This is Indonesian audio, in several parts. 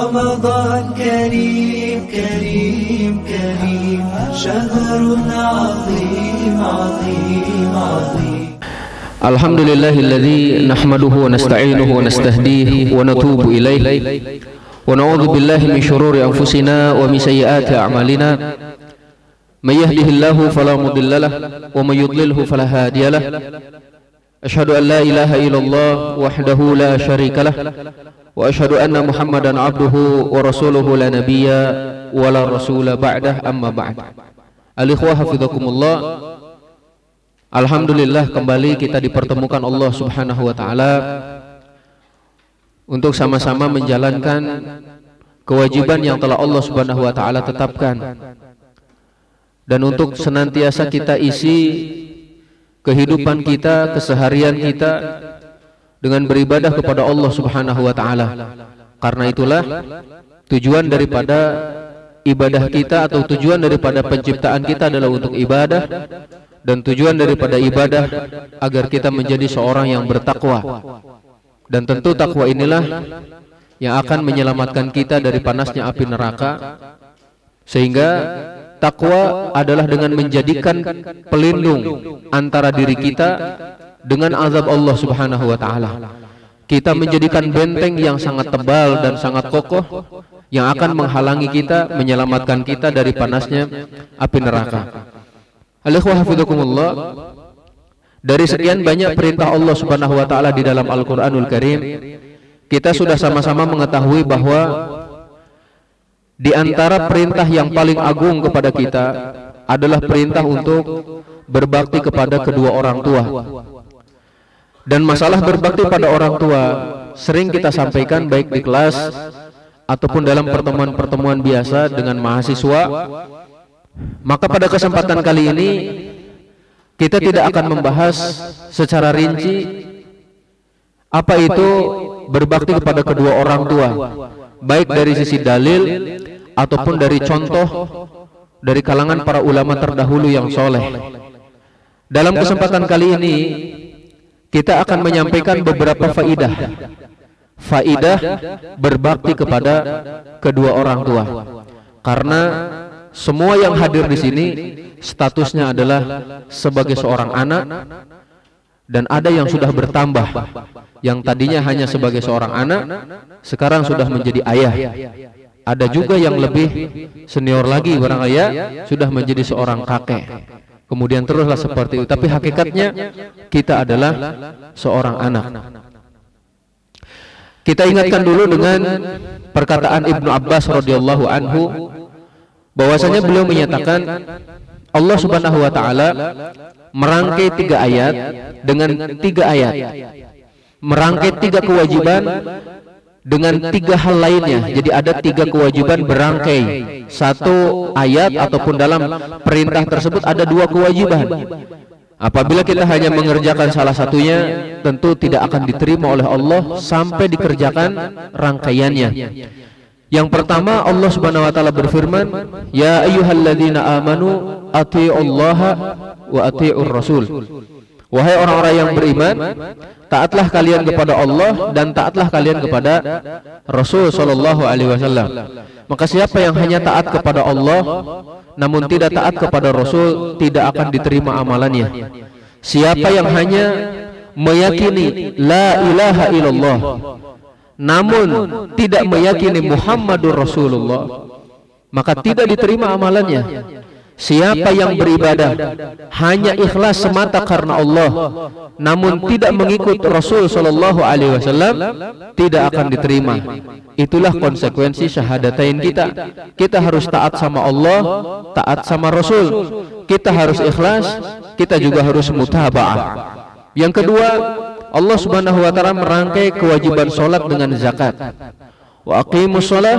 رمضان كريم كريم كريم شهر عظيم عظيم عظيم الحمد لله الذي نحمده ونستعينه ونستهديه ونتوب إليه ونعوذ بالله من شرور أنفسنا ومن سيئات أعمالنا من يهده الله فلا مضل له ومن يضلله فلا هادي له أشهد أن لا إله إلا الله وحده لا شريك له وأشهد أن محمدا عبده ورسوله لا نبي ولا رسول بعده أما بعد. Al-ikhwah hafizakumullah. Alhamdulillah kembali kita dipertemukan Allah Subhanahu wa taala untuk sama-sama menjalankan kewajiban yang telah Allah Subhanahu wa taala tetapkan, dan untuk senantiasa kita isi kehidupan kita, keseharian kita dengan beribadah kepada Allah Subhanahu wa taala. Karena itulah tujuan daripada ibadah kita atau tujuan daripada penciptaan kita adalah untuk ibadah, dan tujuan daripada ibadah agar kita menjadi seorang yang bertakwa. Dan tentu takwa inilah yang akan menyelamatkan kita dari panasnya api neraka. Sehingga takwa adalah dengan menjadikan pelindung antara diri kita dengan azab Allah Subhanahu wa taala. Kita menjadikan benteng yang sangat tebal dan sangat kokoh yang akan menghalangi kita, menyelamatkan kita dari panasnya api neraka. Al-ikhwah hafizakumullah, dari sekian banyak perintah Allah Subhanahu wa taala di dalam Al-Qur'anul Karim, kita sudah sama-sama mengetahui bahwa di antara perintah yang paling agung kepada kita adalah perintah untuk berbakti kepada kedua orang tua. Dan masalah berbakti pada orang tua sering kita sampaikan baik di kelas ataupun dalam pertemuan-pertemuan biasa dengan mahasiswa. Maka pada kesempatan kali ini kita tidak akan membahas secara rinci apa itu berbakti kepada kedua orang tua, baik dari sisi dalil ataupun dari contoh dari kalangan para ulama terdahulu yang soleh. Dalam kesempatan kali ini kita akan menyampaikan beberapa faidah berbakti kepada kedua orang tua. Karena semua yang hadir di sini statusnya adalah sebagai seorang anak, dan ada yang sudah bertambah, yang tadinya hanya sebagai seorang anak sekarang sudah menjadi ayah. Ada juga yang lebih senior lagi, barang ayah sudah menjadi seorang kakek. Kemudian teruslah seperti itu. Tapi hakikatnya kita adalah seorang anak. Kita ingatkan dulu dengan perkataan Ibnu Abbas radhiyallahu anhu, bahwasanya beliau menyatakan Allah Subhanahu wa taala merangkai 3 ayat dengan 3 ayat, merangkai 3 kewajiban dengan 3 hal lainnya. Jadi ada 3 kewajiban berangkai. Satu ayat ataupun dalam perintah tersebut ada 2 kewajiban. Apabila kita hanya mengerjakan salah satunya, tentu tidak akan diterima oleh Allah sampai dikerjakan rangkaiannya. Yang pertama, Allah Subhanahu wa taala berfirman, "Ya ayyuhalladzina amanu athi'ullaha wa athi'ur rasul." Wahai orang-orang yang beriman, taatlah kalian kepada Allah dan taatlah kalian kepada Rasul sallallahu alaihi wasallam. Maka siapa yang hanya taat kepada Allah namun tidak taat kepada Rasul, tidak akan diterima amalannya. Siapa yang hanya meyakini la ilaha illallah namun tidak meyakini Muhammadur Rasulullah, maka tidak diterima amalannya. Siapa yang beribadah hanya ikhlas semata karena Allah namun tidak mengikut Rasul sallallahu alaihi wasallam, tidak akan diterima. Itulah konsekuensi syahadatain kita. Kita harus taat sama Allah, taat sama Rasul. Kita harus ikhlas, kita juga harus mutaba'ah. Yang kedua, Allah Subhanahu wa taala merangkai kewajiban salat dengan zakat. Wa aqimus shalah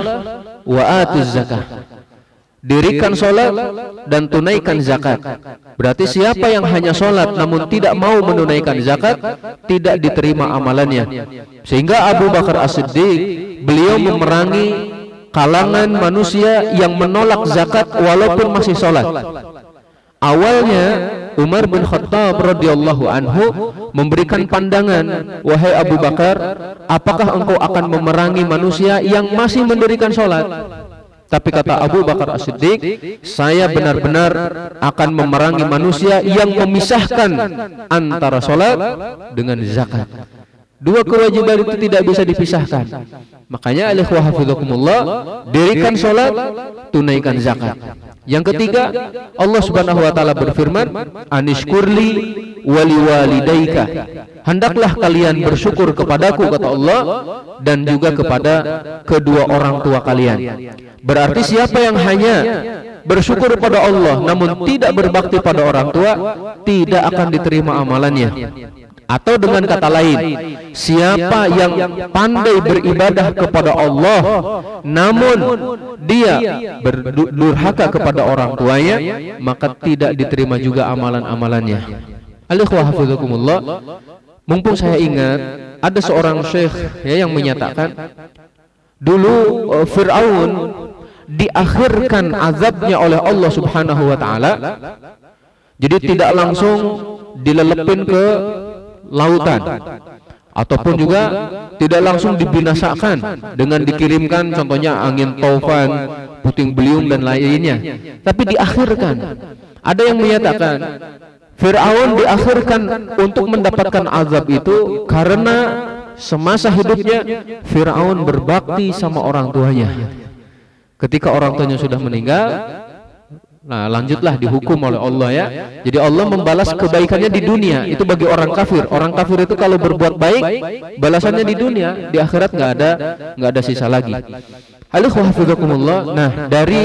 wa atuz zakah. Dirikan sholat dan tunaikan zakat. Berarti siapa yang hanya sholat namun tidak mau menunaikan zakat, tidak diterima amalannya. Sehingga Abu Bakar As-Siddiq, beliau memerangi kalangan manusia yang menolak zakat walaupun masih sholat. Awalnya Umar bin Khattab radhiyallahu anhu memberikan pandangan, wahai Abu Bakar, apakah engkau akan memerangi manusia yang masih mendirikan sholat? Tapi kata Abu Bakar As-Siddiq, saya benar-benar akan memerangi manusia yang memisahkan antara sholat dengan zakat. Dua kewajiban itu tidak bisa dipisahkan. Makanya alikhwah hafizakumullah, dirikan sholat, tunaikan zakat. Yang ketiga, Allah Subhanahu wa taala berfirman, anishkurli wali walidaika. Hendaklah kalian bersyukur kepadaku, kata Allah, dan juga kepada kedua orang tua kalian. Berarti siapa yang hanya bersyukur pada Allah namun tidak berbakti pada orang tua, tidak akan diterima amalannya. Atau dengan kata lain, siapa yang pandai beribadah kepada Allah namun dia berdurhaka kepada orang tuanya, maka tidak diterima juga amalan-amalannya. Alikhwah hafizakumullah, mumpung saya ingat, ada seorang syekh ya yang menyatakan dulu Fir'aun diakhirkan azabnya oleh Allah Subhanahu wa taala. Jadi tidak langsung dilelepin ke lautan, ataupun juga tidak langsung dibinasakan dengan dikirimkan contohnya angin taufan, puting beliung dan lainnya, tapi diakhirkan. Ada yang menyatakan Fir'aun diakhirkan untuk mendapatkan azab itu karena semasa hidupnya Fir'aun berbakti sama orang tuanya. Ketika orang tuanya sudah meninggal, nah lanjutlah dihukum oleh Allah ya. Jadi Allah membalas kebaikannya di dunia. Itu bagi orang kafir. Orang kafir itu kalau berbuat baik, balasannya di dunia. Di akhirat nggak ada sisa lagi. Alhamdulillah. Nah, dari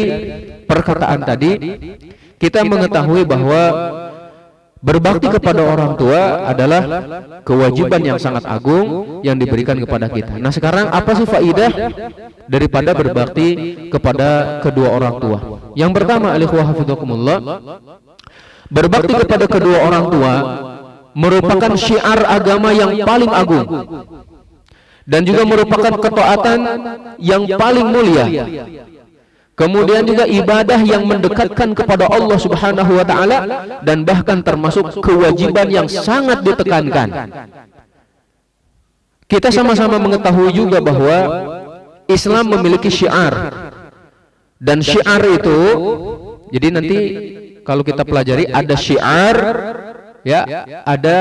perkataan tadi kita mengetahui bahwa berbakti kepada orang tua adalah kewajiban yang sangat agung yang diberikan kepada kita. Nah, sekarang apa sih faidah daripada berbakti kepada kedua orang tua? Yang pertama, alikhwah hafizakumullah, berbakti kepada kedua orang tua merupakan syiar agama yang paling agung dan juga merupakan ketaatan yang paling mulia. Kemudian juga ibadah yang mendekatkan kepada Allah Subhanahu wa taala dan bahkan termasuk kewajiban yang sangat ditekankan. Kita sama-sama mengetahui juga bahwa Islam memiliki syiar. Dan syiar itu, jadi nanti kalau kita pelajari ada syiar ya, ada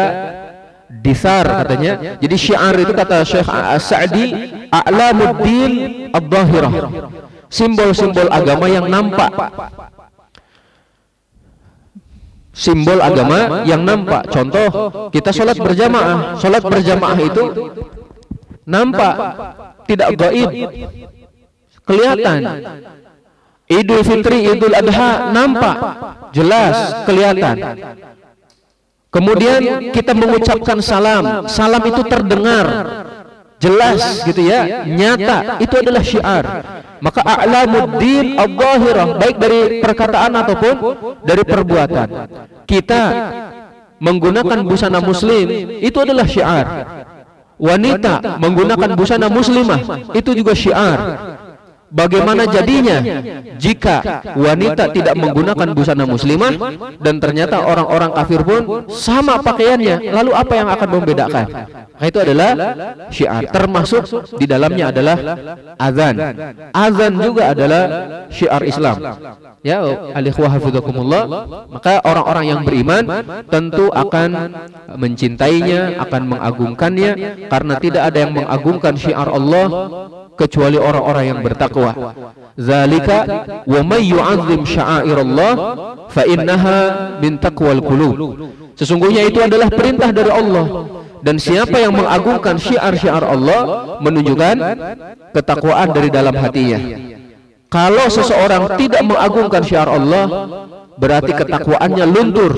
disar katanya. Jadi syiar itu kata Syekh As-Sa'di, a'lamuddin ad-dhahirah. Simbol-simbol agama yang nampak. Simbol agama yang nampak. Contoh, kita sholat berjamaah. Sholat berjamaah itu nampak, tidak gaib, kelihatan. Idul Fitri, Idul Adha nampak, jelas, kelihatan. Kemudian kita mengucapkan salam. Salam itu terdengar, jelas gitu ya, nyata. Itu adalah syiar. Maka a'lamuddin adh-dhahirah, baik dari perkataan ataupun dari perbuatan. Kita menggunakan busana muslim, itu adalah syiar. Wanita menggunakan busana muslimah, itu juga syiar. Bagaimana jadinya jika wanita tidak menggunakan busana muslimah dan ternyata orang-orang kafir pun sama pakaiannya? Lalu apa yang akan membedakan? Nah, itu adalah syiar. Termasuk di dalamnya adalah azan. Azan juga adalah syiar Islam. Ya, alikhwah hafizakumullah. Maka orang-orang yang beriman tentu akan mencintainya, akan mengagungkannya, karena tidak ada yang mengagungkan syiar Allah kecuali orang-orang yang bertakwa. Zalika wa may yu'azzim sya'airallah fa innaha min taqwal qulub. Sesungguhnya itu adalah perintah dari Allah, dan siapa yang mengagungkan syiar-syiar Allah menunjukkan ketakwaan dari dalam hatinya. Kalau seseorang tidak mengagungkan syiar Allah, berarti ketakwaannya luntur,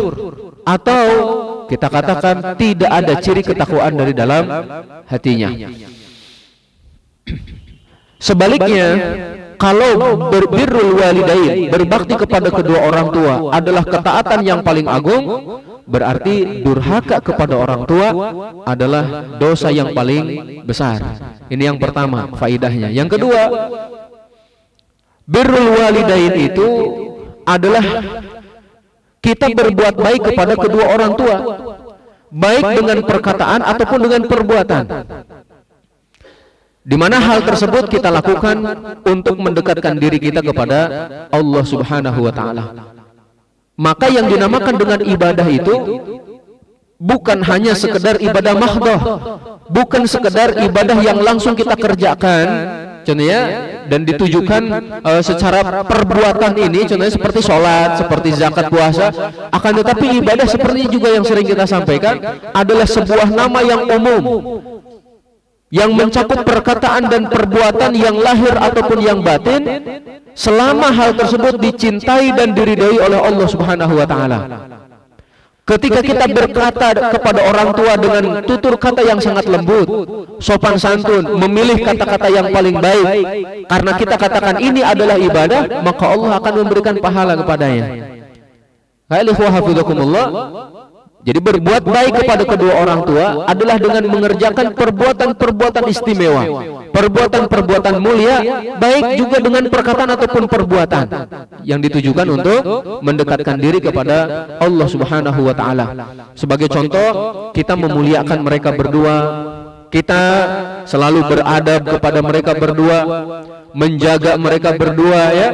atau kita katakan tidak ada ciri ketakwaan dari dalam hatinya. Sebaliknya, kalau berbirrul walidain, berbakti kepada kedua orang tua adalah ketaatan yang paling agung, berarti durhaka kepada orang tua adalah dosa yang paling besar. Ini yang pertama faidahnya. Yang kedua, birrul walidain itu adalah kita berbuat baik kepada kedua orang tua, baik dengan perkataan ataupun dengan perbuatan. Di mana hal tersebut kita lakukan untuk mendekatkan diri kita kepada Allah Subhanahu wa taala. Maka yang dinamakan dengan ibadah itu bukan hanya sekedar ibadah mahdhah, bukan sekedar ibadah yang langsung kita kerjakan, contohnya, dan ditujukan secara perbuatan ini, contohnya seperti sholat, seperti zakat, puasa. Akan tetapi ibadah seperti juga yang sering kita sampaikan adalah sebuah nama yang umum, yang mencakup perkataan dan perbuatan yang lahir ataupun yang batin, selama hal tersebut dicintai dan diridhai oleh Allah Subhanahu wa taala. Ketika kita berkata kepada orang tua dengan tutur kata yang sangat lembut, sopan santun, memilih kata-kata yang paling baik, karena kita katakan ini adalah ibadah, maka Allah akan memberikan pahala kepadanya. Jadi berbuat baik kepada kedua orang tua adalah dengan mengerjakan perbuatan-perbuatan istimewa, perbuatan-perbuatan mulia, baik juga dengan perkataan ataupun perbuatan yang ditujukan untuk mendekatkan diri kepada Allah Subhanahu wa taala. Sebagai contoh, kita memuliakan mereka berdua, kita selalu beradab kepada mereka berdua, menjaga mereka berdua, ya,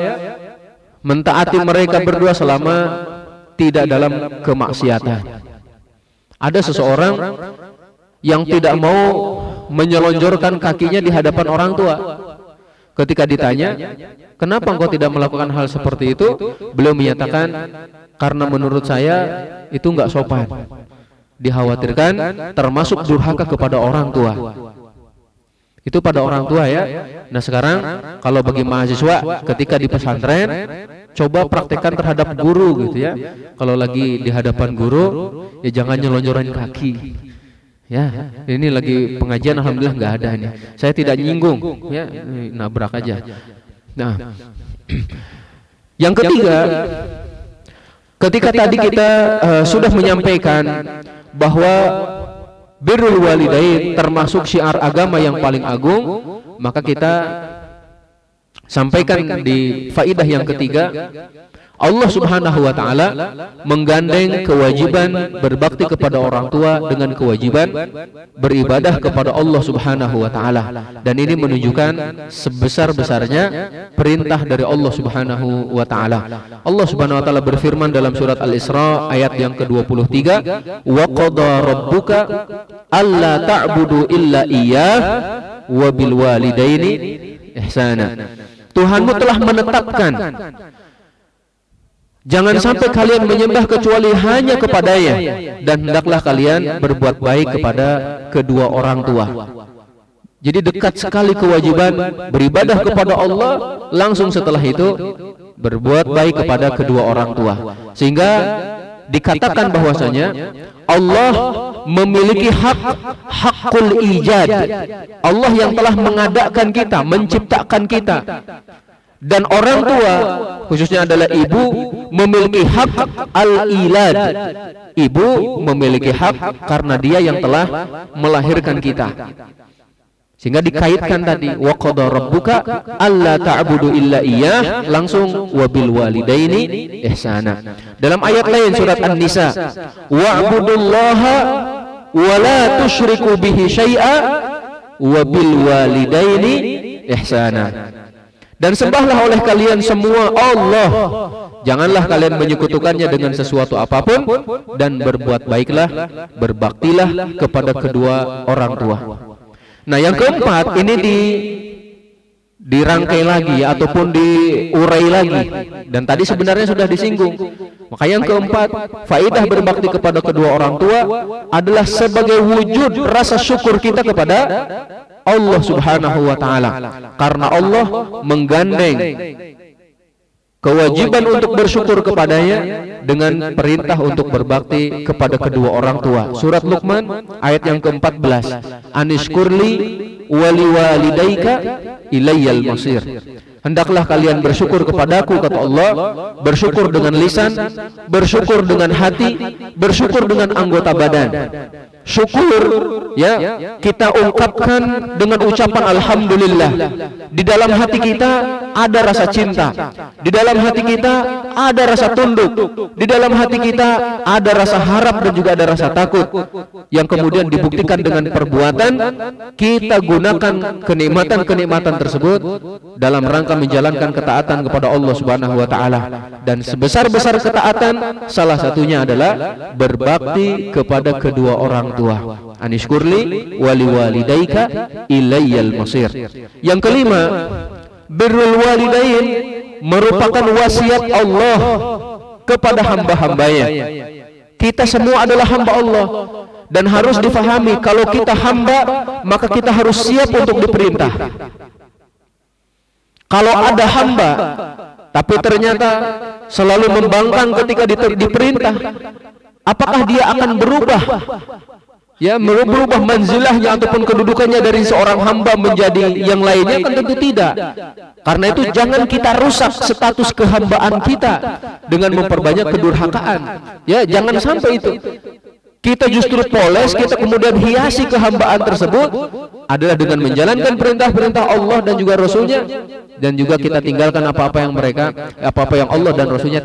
mentaati mereka berdua selama tidak dalam kemaksiatan. Ada seseorang yang tidak mau menyelonjorkan kakinya di hadapan orang tua. Ketika ditanya, kenapa engkau tidak melakukan hal seperti itu? Beliau menyatakan, karena menurut saya itu enggak sopan. Dikhawatirkan termasuk durhaka kepada orang tua. Itu pada orang tua, ya. Nah sekarang kalau bagi mahasiswa ketika di pesantren, coba praktekkan terhadap guru gitu, ya. Kalau lagi di hadapan guru, ya jangan nyelonjoran kaki. Ya, ini lagi pengajian, alhamdulillah nggak ada nih. Saya tidak nyinggung, ya, nabrak aja. Nah, yang ketiga, ketika tadi kita sudah menyampaikan bahwa birrul walidain termasuk syiar agama yang paling agung, maka kita sampaikan di faidah yang ketiga, Allah Subhanahu wa taala menggandeng kewajiban berbakti kepada orang tua dengan kewajiban beribadah kepada Allah Subhanahu wa taala. Dan ini menunjukkan sebesar-besarnya perintah dari Allah Subhanahu wa taala. Allah Subhanahu wa taala berfirman dalam surat Al-Isra ayat yang ke-23, "Wa qada rabbuka alla ta'budu illa iyyah wa bil walidaini ihsana." Tuhanmu telah menetapkan jangan sampai kalian menyembah kecuali hanya kepadanya, dan hendaklah kalian berbuat baik kepada kedua orang tua. Jadi dekat sekali kewajiban beribadah kepada Allah, langsung setelah itu berbuat baik kepada kedua orang tua. Sehingga dikatakan bahwasanya Allah memiliki hakul ijad. Allah yang telah mengadakan kita, menciptakan kita. Dan orang tua, khususnya adalah ibu, memiliki hak al-ilad. Ibu memiliki hak karena dia yang telah melahirkan kita. Sehingga dikaitkan tadi, wa qada rabbuka alla ta'budu illa iyyah, langsung wa bil walidaini ihsana. Dalam ayat lain surat An-Nisa, wa'budullaha wa la tusyriku bihi syai'a wa bil walidaini ihsana. Dan sembahlah oleh kalian semua Allah, janganlah kalian menyekutukannya dengan sesuatu apapun, dan berbuat baiklah, berbaktilah kepada kedua orang tua. Nah yang keempat ini dirangkai lagi, ya, ataupun diurai lagi, dan tadi sebenarnya sudah disinggung. Maka yang keempat, faidah berbakti kepada kedua orang tua adalah sebagai wujud rasa syukur kita kepada Allah Subhanahu wa taala, karena Allah menggandeng kewajiban untuk bersyukur kepadanya dengan perintah untuk berbakti kepada kedua orang tua. Surat Luqman ayat yang ke-14, Anishkurli wali walidaika ilayyal masir. Hendaklah kalian bersyukur kepadaku, kata Allah, bersyukur dengan lisan, bersyukur dengan hati, bersyukur dengan anggota badan. Syukur, ya, kita ungkapkan dengan ucapan alhamdulillah. Di dalam hati kita ada rasa cinta. Di dalam hati kita ada rasa tunduk. Di dalam hati kita ada rasa harap dan juga ada rasa takut. Yang kemudian dibuktikan dengan perbuatan, kita gunakan kenikmatan-kenikmatan tersebut dalam rangka menjalankan ketaatan kepada Allah Subhanahu wa taala. Dan sebesar-besar ketaatan salah satunya adalah berbakti kepada kedua orang tua. Anishkurli wali walidaika ilayyal masir. Yang kelima, birrul walidain merupakan wasiat Allah kepada hamba-hambanya. Kita semua adalah hamba Allah, dan harus difahami kalau kita hamba maka kita harus siap untuk diperintah. Kalau ada hamba tapi ternyata selalu membangkang ketika diperintah, apakah dia akan berubah? Ya, berubah manzilahnya ataupun kedudukannya dari seorang hamba menjadi yang lainnya? Kan tentu tidak. Karena itu jangan kita rusak status kehambaan kita dengan memperbanyak kedurhakaan. Ya, jangan sampai itu. Kita justru poles, kita kemudian hiasi kehambaan tersebut adalah dengan menjalankan perintah-perintah Allah dan juga Rasulnya, dan juga kita tinggalkan apa-apa yang Allah dan Rasulnya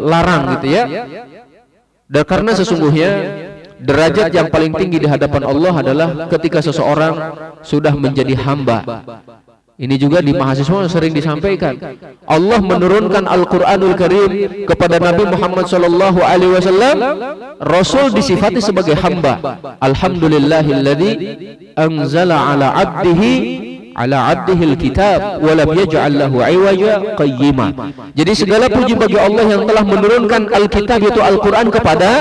larang gitu ya. Dan karena sesungguhnya derajat yang paling tinggi di hadapan Allah adalah ketika seseorang sudah menjadi hamba. Ini juga di mahasiswa sering disampaikan. Allah menurunkan Al-Qur'anul Karim kepada Nabi Muhammad SAW. Rasul disifati sebagai hamba. Alhamdulillahilladzi anzala ala abdihil kitab wa lam yaj'al lahu 'iwaja qayyima. Jadi segala puji bagi Allah yang telah menurunkan Alkitab, yaitu Al-Qur'an, kepada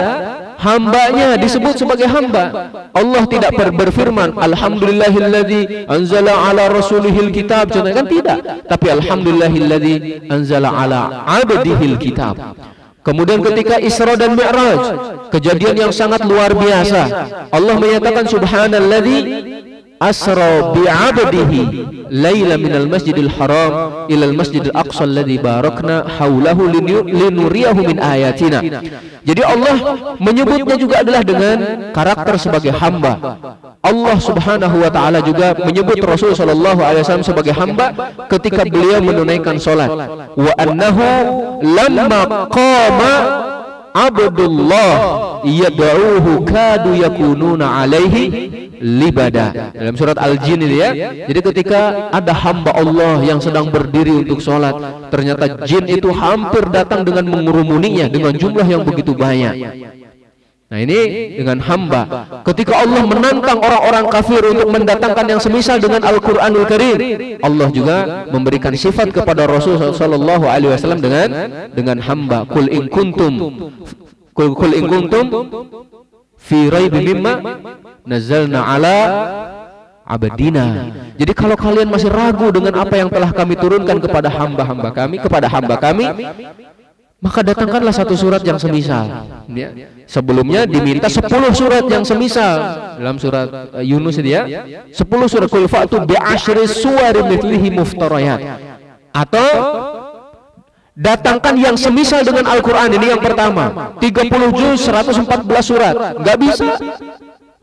hambanya, disebut sebagai hamba. Allah tidak berfirman alhamdulillahilladzi anzala ala rasulihil kitab, contohnya, kan tidak, tapi alhamdulillahilladzi anzala ala abdihil kitab. Kemudian ketika Isra dan Mi'raj, kejadian yang sangat luar biasa, Allah menyatakan subhanalladzi asra bi'abdihi laila minal masjidil haram ilal masjidil aqsa alladzi barakna haulahu linuriyahu min ayatina. Jadi Allah menyebutnya juga adalah dengan karakter sebagai hamba. Allah Subhanahu wa taala juga menyebut Rasul sallallahu alaihi wasallam sebagai hamba ketika beliau menunaikan salat. Wa annahu lamma qama Abdullah yad'uhu kadu yakununa alaihi libada. Dalam surat Al-Jin ini ya. Jadi ketika ada hamba Allah yang sedang berdiri untuk sholat, ternyata jin itu hampir datang dengan mengerumuninya dengan jumlah yang begitu banyak. Nah, ini dengan hamba. Ketika Allah menantang orang-orang kafir untuk mendatangkan yang semisal dengan Al-Qur'anul Karim, Allah juga memberikan sifat kepada Rasul sallallahu alaihi wasallam dengan hamba. Qul in kuntum fi raibin mimma nazzalna ala abdina. Jadi kalau kalian masih ragu dengan apa yang telah kami turunkan kepada hamba kami, maka datangkanlah satu surat yang semisal. Ya. Sebelumnya diminta 10 surat yang semisal dalam surat Yunus dia. 10 surat, qul fa'tu bi asyri suwarin mithlihi muftarayat. Atau datangkan yang semisal dengan Al-Qur'an. Ini yang pertama. 30 juz 114 surat. Enggak bisa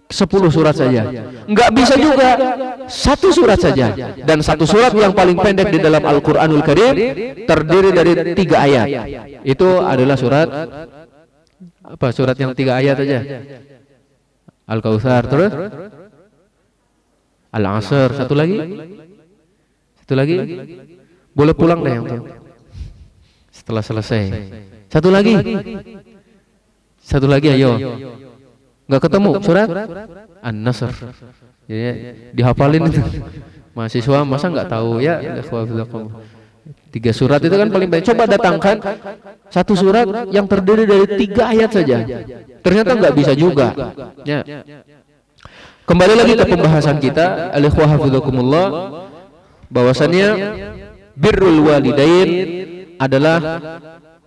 10 surat saja. Enggak bisa juga 1 surat saja. Dan 1 surat yang paling pendek di dalam Al-Qur'anul Karim terdiri dari 3 ayat. Itu adalah surat apa? Surat yang 3 ayat saja. Al-Kautsar, terus Al-Asr, satu lagi. Boleh pulang deh yang itu. Setelah selesai. Satu lagi ayo. Enggak ketemu surat An-Nasr. Jadi dihafalin itu. Mahasiswa masa enggak tahu ya? 3 surat itu kan paling banyak. Coba datangkan 1 surat yang terdiri dari 3 ayat saja. Ternyata enggak bisa juga. Ya. Kembali lagi ke pembahasan kita, al-ikhwah hafizakumullah, bahwasannya birrul walidain adalah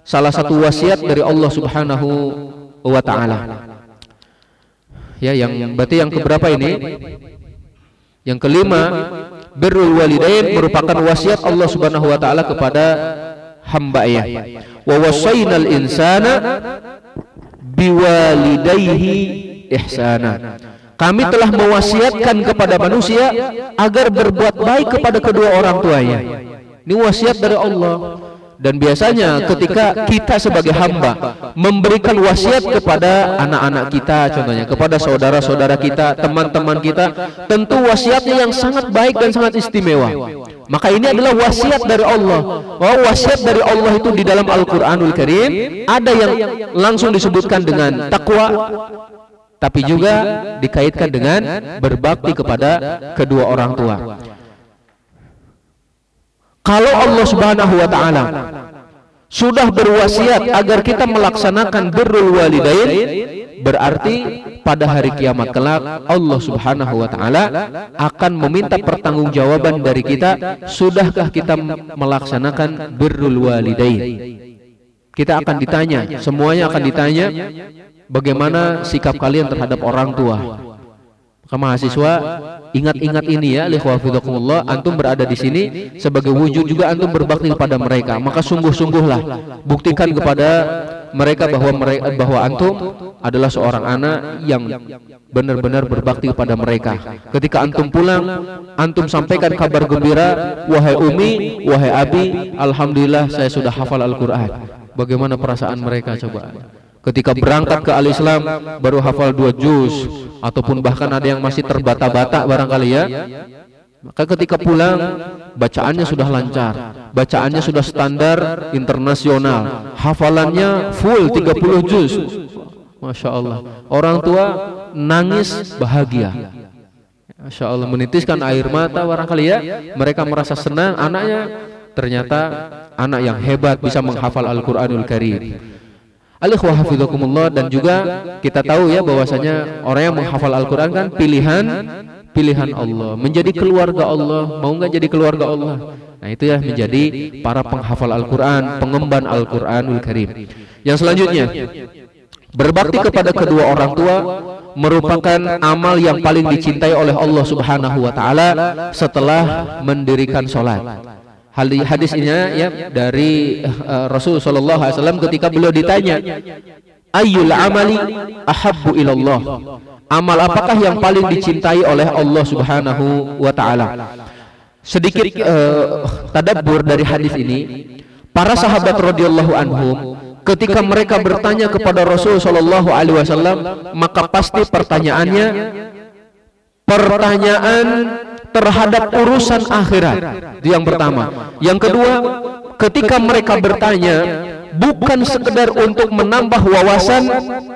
salah satu wasiat dari Allah Subhanahu wa taala. Ya, yang berarti yang keberapa ini? Yang kelima, birrul walidain merupakan wasiat Allah Subhanahu wa taala kepada hamba-Nya. Wa wasainal insana biwalidayhi ihsana. kami telah mewasiatkan kepada manusia agar berbuat baik kepada kedua orang tuanya. Ini wasiat dari Allah. Dan biasanya ketika kita sebagai hamba memberikan wasiat kepada anak-anak kita, contohnya kepada saudara-saudara kita, teman-teman kita, tentu wasiatnya yang sangat baik dan sangat istimewa. Maka ini adalah wasiat dari Allah. Wasiat dari Allah itu di dalam Al-Quranul Karim ada yang langsung disebutkan dengan takwa, tapi juga dikaitkan dengan berbakti kepada kedua orang tua. Kalau Allah Subhanahu wa taala sudah berwasiat agar kita melaksanakan birrul walidain, berarti pada hari kiamat kelak Allah Subhanahu wa taala akan meminta pertanggungjawaban dari kita, sudahkah kita melaksanakan birrul walidain? Kita akan ditanya, semuanya akan ditanya, bagaimana sikap kalian terhadap orang tua? Maka mahasiswa, ingat-ingat ini ya, likhwafidakumullah, antum berada di sini sebagai wujud juga antum berbakti kepada mereka. Maka sungguh-sungguhlah buktikan kepada mereka bahwa antum adalah seorang anak yang benar-benar berbakti kepada mereka. Ketika antum pulang, antum sampaikan kabar gembira, wahai umi, wahai abi, alhamdulillah saya sudah hafal Al-Quran. Bagaimana perasaan mereka coba? Ketika berangkat ke Al-Islam baru hafal 2 juz, ataupun bahkan ada yang masih terbata-bata barangkali ya. Maka ketika pulang bacaannya sudah lancar, bacaannya sudah standar internasional, hafalannya full 30 juz. Masya Allah. Orang tua nangis bahagia. Masya Allah, menitiskan air mata barangkali ya. Mereka merasa senang anaknya ternyata anak yang hebat bisa menghafal Al-Quranul Karim. Alikhwah hafizakumullah, dan juga kita tahu ya bahwasanya orang yang menghafal Al-Quran kan pilihan Allah, menjadi keluarga Allah. Mau nggak jadi keluarga Allah? Nah itu ya, menjadi para penghafal Al-Quran, pengemban Al-Quranul Karim. Yang selanjutnya, berbakti kepada kedua orang tua merupakan amal yang paling dicintai oleh Allah Subhanahu wa taala setelah mendirikan sholat. Hadis ini ya dari Rasul sallallahu alaihi wasallam ketika beliau ditanya, ayyul amali ahabbu ilallah, amal apakah yang paling dicintai oleh Allah Subhanahu wa taala? Sedikit tadabbur dari hadis ini, para sahabat radhiyallahu anhum ketika mereka bertanya kepada Rasul sallallahu alaihi wasallam, maka pasti pertanyaannya pertanyaan terhadap urusan akhirat. Itu yang pertama. Yang kedua, ketika mereka bertanya bukan sekedar untuk menambah wawasan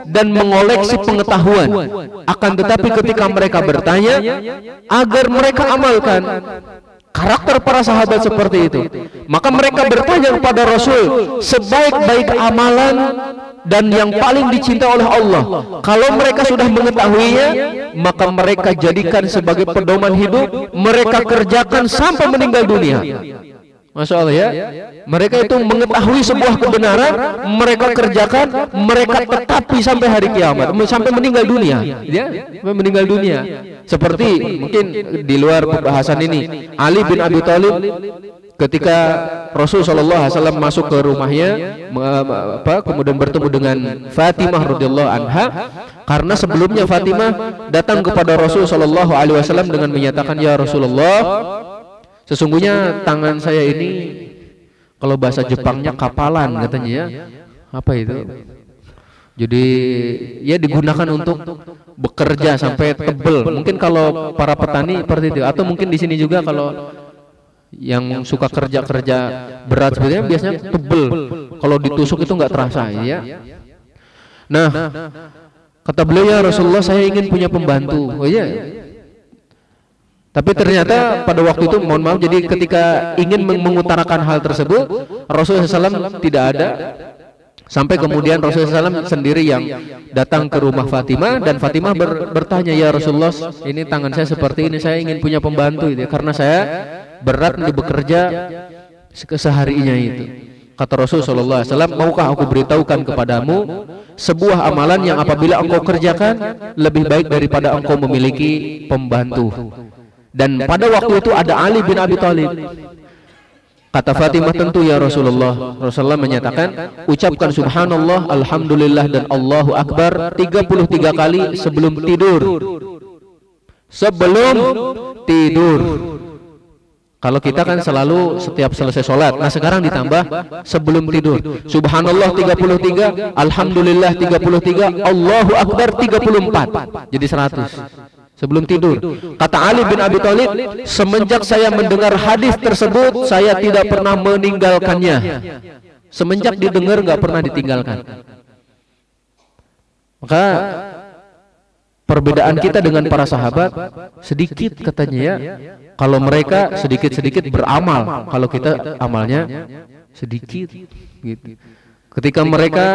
dan mengoleksi pengetahuan, akan tetapi ketika mereka bertanya agar mereka amalkan. Karakter para sahabat seperti itu. Maka mereka bertanya kepada Rasul sebaik-baik amalan dan yang paling dicintai oleh Allah. Kalau mereka sudah mengetahuinya, maka mereka jadikan sebagai pedoman hidup, mereka kerjakan sampai meninggal dunia. Masya Allah ya. Mereka itu mengetahui sebuah kebenaran, mereka kerjakan, mereka tetapi sampai hari kiamat, sampai meninggal dunia ya, sampai meninggal dunia. Seperti mungkin di luar pembahasan ini, Ali bin Abi Thalib ketika Rasul sallallahu alaihi wasallam masuk ke rumahnya, kemudian bertemu dengan Fatimah radhiyallahu anha, karena sebelumnya Fatimah datang kepada Rasul sallallahu alaihi wasallam dengan menyatakan, ya Rasulullah, sesungguhnya tangan saya ini, kalau bahasa Jepangnya kapalan katanya ya. Apa itu? Jadi ya digunakan untuk bekerja sampai tebel. Mungkin kalau para petani seperti itu, atau mungkin di sini juga kalau yang suka kerja-kerja berat sebenarnya biasanya tebel. Kalau ditusuk itu nggak terasa ya. Nah, kata beliau, ya Rasulullah, saya ingin punya pembantu. Oh iya. Tapi ternyata pada waktu itu, mohon maaf, jadi ketika ingin mengutarakan hal tersebut, Rasulullah SAW tidak ada. Sampai kemudian Rasulullah SAW sendiri yang datang ke rumah Fatimah, dan Fatimah bertanya, ya Rasulullah, ini tangan saya seperti ini, saya ingin punya pembantu itu, karena saya berat untuk bekerja seharinya itu. Kata Rasulullah SAW, maukah aku beritahukan kepadamu sebuah amalan yang apabila engkau kerjakan lebih baik daripada engkau memiliki pembantu. Dan pada waktu itu ada Ali bin Abi Thalib. Kata Fatimah, tentu ya Rasulullah. Rasulullah menyatakan, ucapkan subhanallah, alhamdulillah, dan Allahu Akbar 33 kali sebelum tidur. sebelum tidur. Kalau kita kan selalu setiap selesai sholat. Nah sekarang ditambah sebelum tidur. Subhanallah 33, Alhamdulillah 33, Allahu Akbar 34. Jadi 100 sebelum tidur. Kata Ali bin Abi Thalib, semenjak saya mendengar hadis tersebut, saya tidak pernah meninggalkannya. Semenjak didengar nggak pernah ditinggalkan. Maka perbedaan kita dengan para sahabat sedikit katanya ya. Kalau mereka sedikit-sedikit beramal, kalau kita amalnya sedikit gitu. Ketika mereka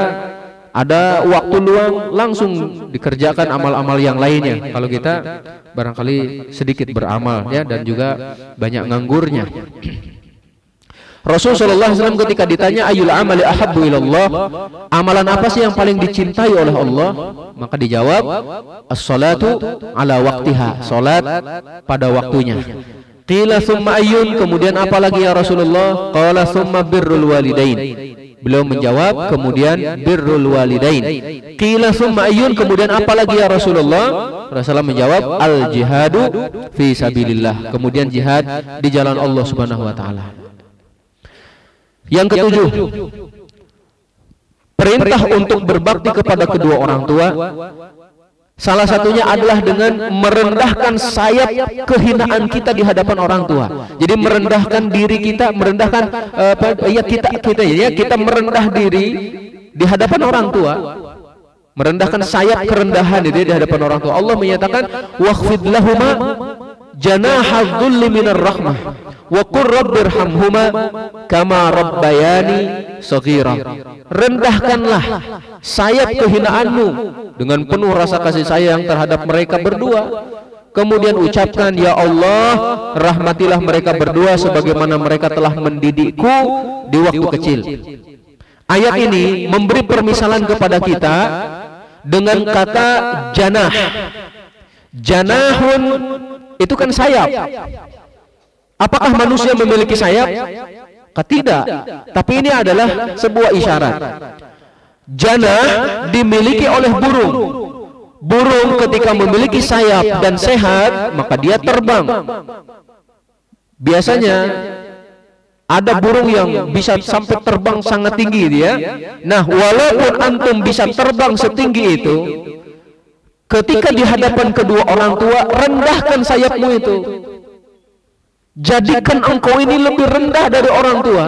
ada waktu luang langsung dikerjakan amal-amal yang lainnya. Kalau kita barangkali sedikit beramal ya, dan juga banyak nganggurnya. Rasulullah SAW ketika ditanya ayyul amali ahabbu ilallah, amalan apa sih yang paling dicintai oleh Allah, maka dijawab as-salatu ala waktiha, salat pada waktunya. Qila thumma ayyun, kemudian apa lagi ya Rasulullah? Qala thumma birrul walidain. Beliau menjawab kemudian birrul walidain. Qila thumma ayyun, kemudian apa lagi ya Rasulullah? Rasulullah menjawab al jihadu fi sabilillah, kemudian jihad di jalan Allah Subhanahu wa taala. Yang ketujuh, perintah untuk berbakti kepada kedua orang tua. Salah satunya adalah dengan merendahkan sayap kehinaan kita di hadapan orang tua. Jadi merendahkan diri kita, merendahkan kita merendah diri di hadapan orang tua. Merendahkan sayap kerendahan di hadapan orang tua. Allah menyatakan waqfid lahuma janahadz dzulli minar rahmah wa qur rabbirhamhuma kama rabbayani shaghira. Rendahkanlah sayap kehinaanmu dengan penuh rasa kasih sayang terhadap mereka berdua. Kemudian ucapkan, ya Allah, rahmatilah mereka berdua sebagaimana mereka telah mendidikku di waktu kecil. Ayat ini memberi permisalan kepada kita dengan kata janah. Janahun itu kan sayap. Apakah manusia memiliki sayap? Tidak. Tapi ini adalah sebuah isyarat. Janah dimiliki oleh burung. Burung ketika memiliki sayap dan sehat, maka dia terbang. Biasanya ada burung yang bisa sampai terbang sangat tinggi dia. Nah, walaupun antum bisa terbang setinggi itu, ketika di hadapan kedua orang tua, rendahkan sayapmu itu. Jadikan engkau ini lebih rendah dari orang tua.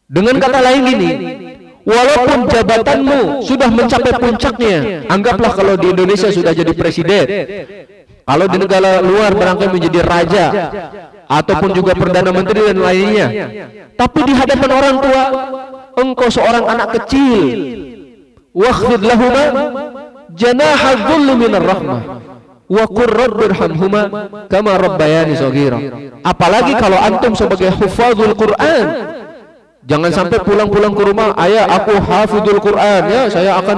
Dengan kata lain gini, walaupun jabatanmu sudah mencapai puncaknya, anggaplah kalau di Indonesia sudah jadi presiden, kalau di negara luar barangkali menjadi raja, ataupun juga perdana menteri dan lainnya, tapi di hadapan orang tua, engkau seorang anak kecil. Waqfid lahuma janahadz dzulli minar rahmah wa qur rabbirhamhuma kama rabbayani shaghira. Apalagi kalau antum sebagai hufadzul Quran, jangan sampai pulang-pulang ke rumah, ayah aku hafidul Quran ya, saya akan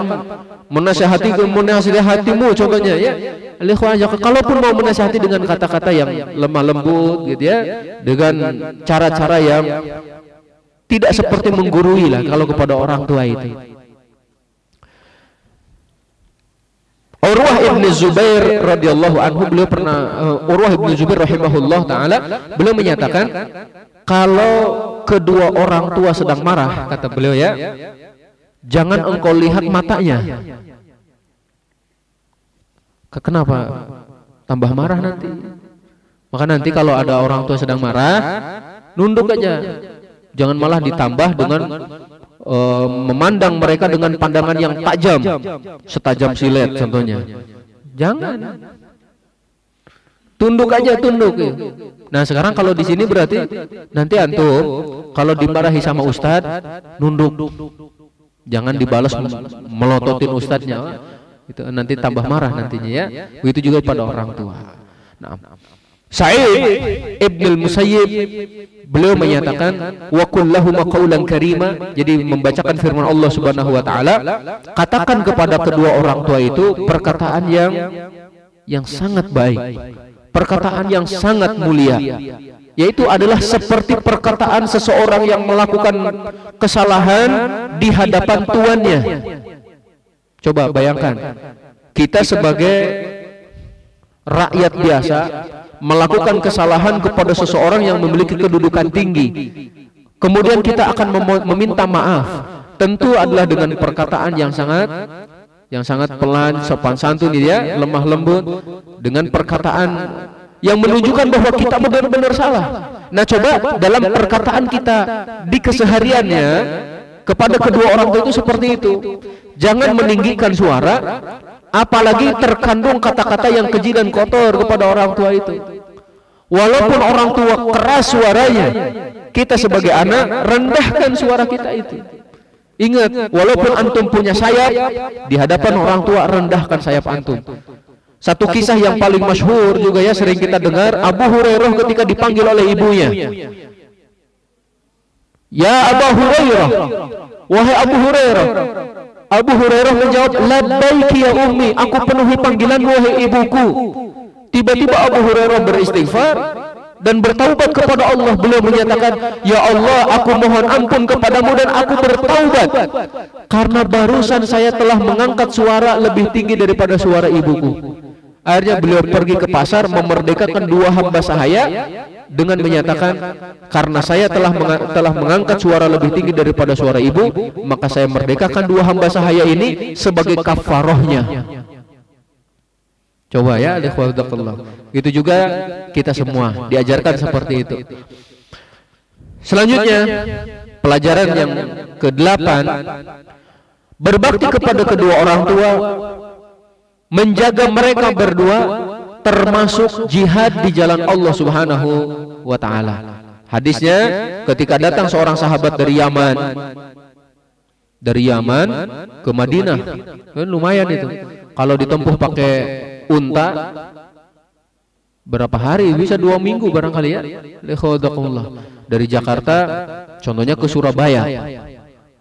menasihatimu contohnya ya. Kalaupun mau menasihati dengan kata-kata yang lemah lembut gitu ya, dengan cara-cara yang tidak seperti menggurui lah kalau kepada orang tua itu. Urwah ibn Zubair radhiyallahu anhu, beliau pernah Urwah ibn Zubair rahimahullah taala, beliau menyatakan kalau kedua orang tua sedang marah, kata beliau ya, jangan engkau lihat matanya. Kenapa? Tambah marah nanti. Maka nanti kalau ada orang tua sedang marah, nunduk aja. Jangan malah ditambah dengan memandang mereka dengan pandangan yang tajam, setajam silet contohnya. Jangan. Tunduk aja, tunduk. Nah sekarang kalau di sini berarti nanti antum kalau dimarahi sama ustadz, nunduk. Jangan dibalas melototin ustadznya. Itu nanti tambah marah nantinya ya. Begitu juga pada orang tua. Nah, Sa'id Ibn Musayyib beliau menyatakan wa qul lahum qawlan karima, jadi membacakan firman Allah Subhanahu wa taala, katakan kepada kedua orang tua itu perkataan yang sangat baik, perkataan yang sangat mulia, yaitu adalah seperti perkataan seseorang yang melakukan kesalahan di hadapan tuannya. Coba bayangkan, kita sebagai rakyat biasa melakukan kesalahan kepada seseorang yang memiliki kedudukan tinggi, kemudian kita akan meminta maaf, tentu adalah dengan perkataan yang sangat pelan, sopan santun ya, lemah lembut, dengan perkataan yang menunjukkan bahwa kita benar-benar salah. Nah, coba dalam perkataan kita di kesehariannya kepada kedua orang tua itu seperti itu. Jangan meninggikan suara, apalagi terkandung kata-kata yang keji dan kotor kepada orang tua itu. Walaupun orang tua keras suaranya, kita sebagai anak rendahkan suara kita itu. Ingat, walaupun antum punya sayap, di hadapan orang tua rendahkan sayap antum. Satu kisah yang paling masyhur juga ya, sering kita dengar, Abu Hurairah ketika dipanggil oleh ibunya. Ya Abu Hurairah, wahai Abu Hurairah. Abu Hurairah menjawab, labbaiki ya ummi, aku penuhi panggilan wahai ibuku. Tiba-tiba Abu Hurairah beristighfar dan bertaubat kepada Allah. Beliau menyatakan, ya Allah, aku mohon ampun kepadamu dan aku bertaubat karena barusan saya telah mengangkat suara lebih tinggi daripada suara ibuku. Akhirnya beliau pergi ke pasar memerdekakan dua hamba sahaya dengan menyatakan, karena saya telah mengangkat suara lebih tinggi daripada suara ibu, maka saya merdekakan dua hamba sahaya ini sebagai kafarohnya. Coba ya, itu juga kita semua diajarkan seperti itu. Selanjutnya, pelajaran yang ke-8, berbakti kepada kedua orang tua, menjaga mereka berdua, termasuk jihad di jalan Allah Subhanahu wa taala. Hadisnya, ketika datang seorang sahabat dari Yaman ke Madinah, kan lumayan itu. Kalau ditempuh pakai unta berapa hari? Bisa 2 minggu barangkali ya. Dari Jakarta contohnya ke Surabaya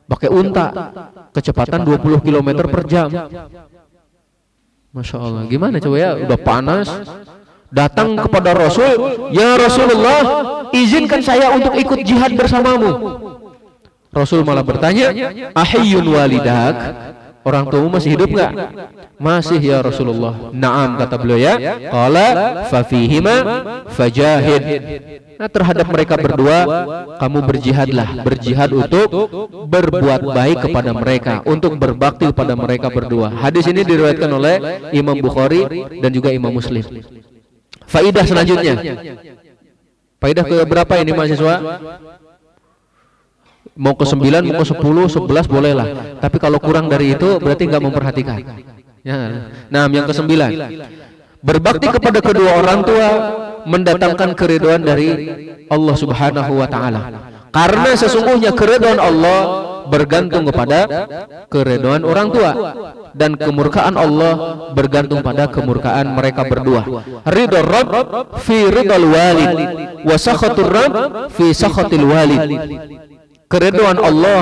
pakai unta, kecepatan 20 km per jam. Masya Allah, gimana coba ya, udah panas, datang kepada Rasul, ya Rasulullah, izinkan saya untuk ikut jihad bersamamu. Rasul malah bertanya, ahayyun walidak, orang tuamu masih hidup nggak? Masih ya Rasulullah. Naam, kata beliau ya. Qala fafihima fajahid. Nah, terhadap mereka berdua kamu berjihadlah, berjihad untuk berbuat baik kepada mereka, untuk berbakti kepada mereka berdua. Hadis ini diriwayatkan oleh Imam Bukhari dan juga Imam Muslim. Faidah selanjutnya. Faidah ke berapa ini mahasiswa? Mau ke 9, mau ke 10, 11 bolehlah. Tapi kalau kurang dari itu berarti nggak memperhatikan. Ya. Nah, yang ke-9, berbakti kepada kedua orang tua mendatangkan keridhaan dari Allah Subhanahu wa taala. Karena sesungguhnya keridhaan Allah bergantung kepada keridhaan orang tua, dan kemurkaan Allah bergantung pada kemurkaan mereka berdua. Ridha Rabb fi ridhal walid wa sakhatur Rabb fi sakhatil walid. Keridhaan Allah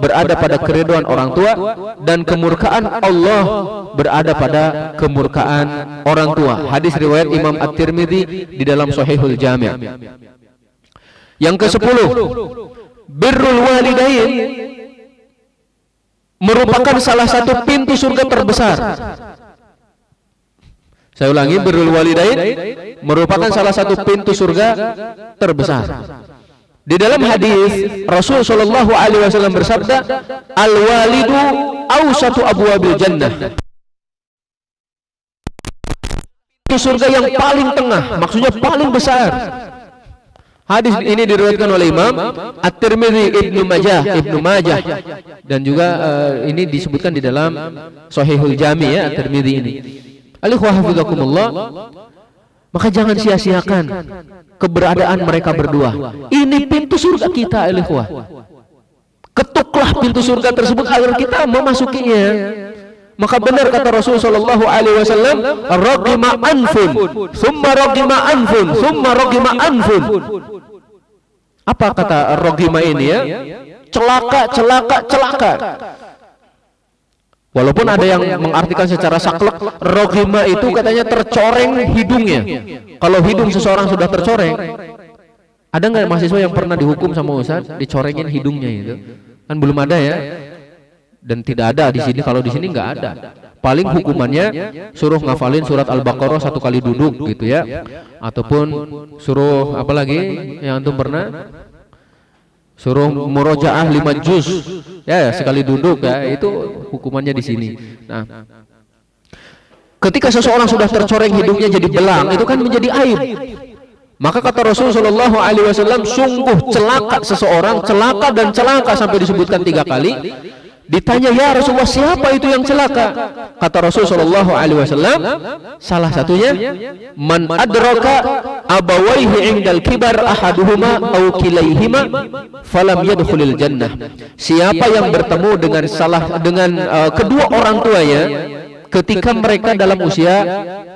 berada pada keridhaan orang tua, dan kemurkaan Allah berada pada kemurkaan orang tua. Hadis riwayat Imam At-Tirmidzi di dalam Sahihul Jami'. Yang ke-10, birrul walidain merupakan salah satu pintu surga terbesar. Saya ulangi, birrul walidain merupakan salah satu pintu surga terbesar. Di dalam hadis Rasul Shallallahu Alaihi Wasallam bersabda, al walidu awsatu abwabil jannah. Itu surga yang paling tengah, maksudnya paling besar. Hadis ini diriwayatkan oleh Imam At-Tirmidzi, Ibnu Majah, dan juga ini disebutkan di dalam Sahihul Jami' ya, At-Tirmidzi ini. Alaihi. Maka jangan sia-siakan keberadaan mereka berdua. Ini pintu surga kita, ikhwah. Ketuklah pintu surga tersebut agar kita memasukinya. Maka benar kata Rasul sallallahu alaihi wasallam, raqima anfun, summa raqima anfun, summa raqima anfun. Apa kata raqima ini ya? Celaka, celaka, celaka. Walaupun ada yang mengartikan secara saklek, rogima itu katanya tercoreng hidungnya. Kalau hidung seseorang sudah tercoreng, ada nggak mahasiswa yang pernah dihukum sama Ustaz dicorengin hidungnya itu? Kan belum ada ya. Dan tidak ada di sini. Kalau di sini nggak ada. paling hukumannya suruh ngafalin surat Al-Baqarah 1 kali duduk gitu ya, ataupun suruh apa lagi yang antum pernah suruh murojaah 5 juz ya sekali duduk ya, itu hukumannya di sini. Nah, ketika seseorang sudah tercoreng hidungnya jadi belang, itu kan menjadi aib. Maka kata Rasul sallallahu alaihi wasallam, sungguh celaka seseorang, celaka dan celaka sampai disebutkan 3 kali. Ditanya, ya Rasulullah, siapa itu yang celaka? Kata Rasul sallallahu alaihi wasallam, salah satunya man adraka abawaihi indal kibar ahaduhuma aw kilaihima falam yadkhulil jannah. Siapa yang bertemu dengan kedua orang tuanya ketika mereka dalam usia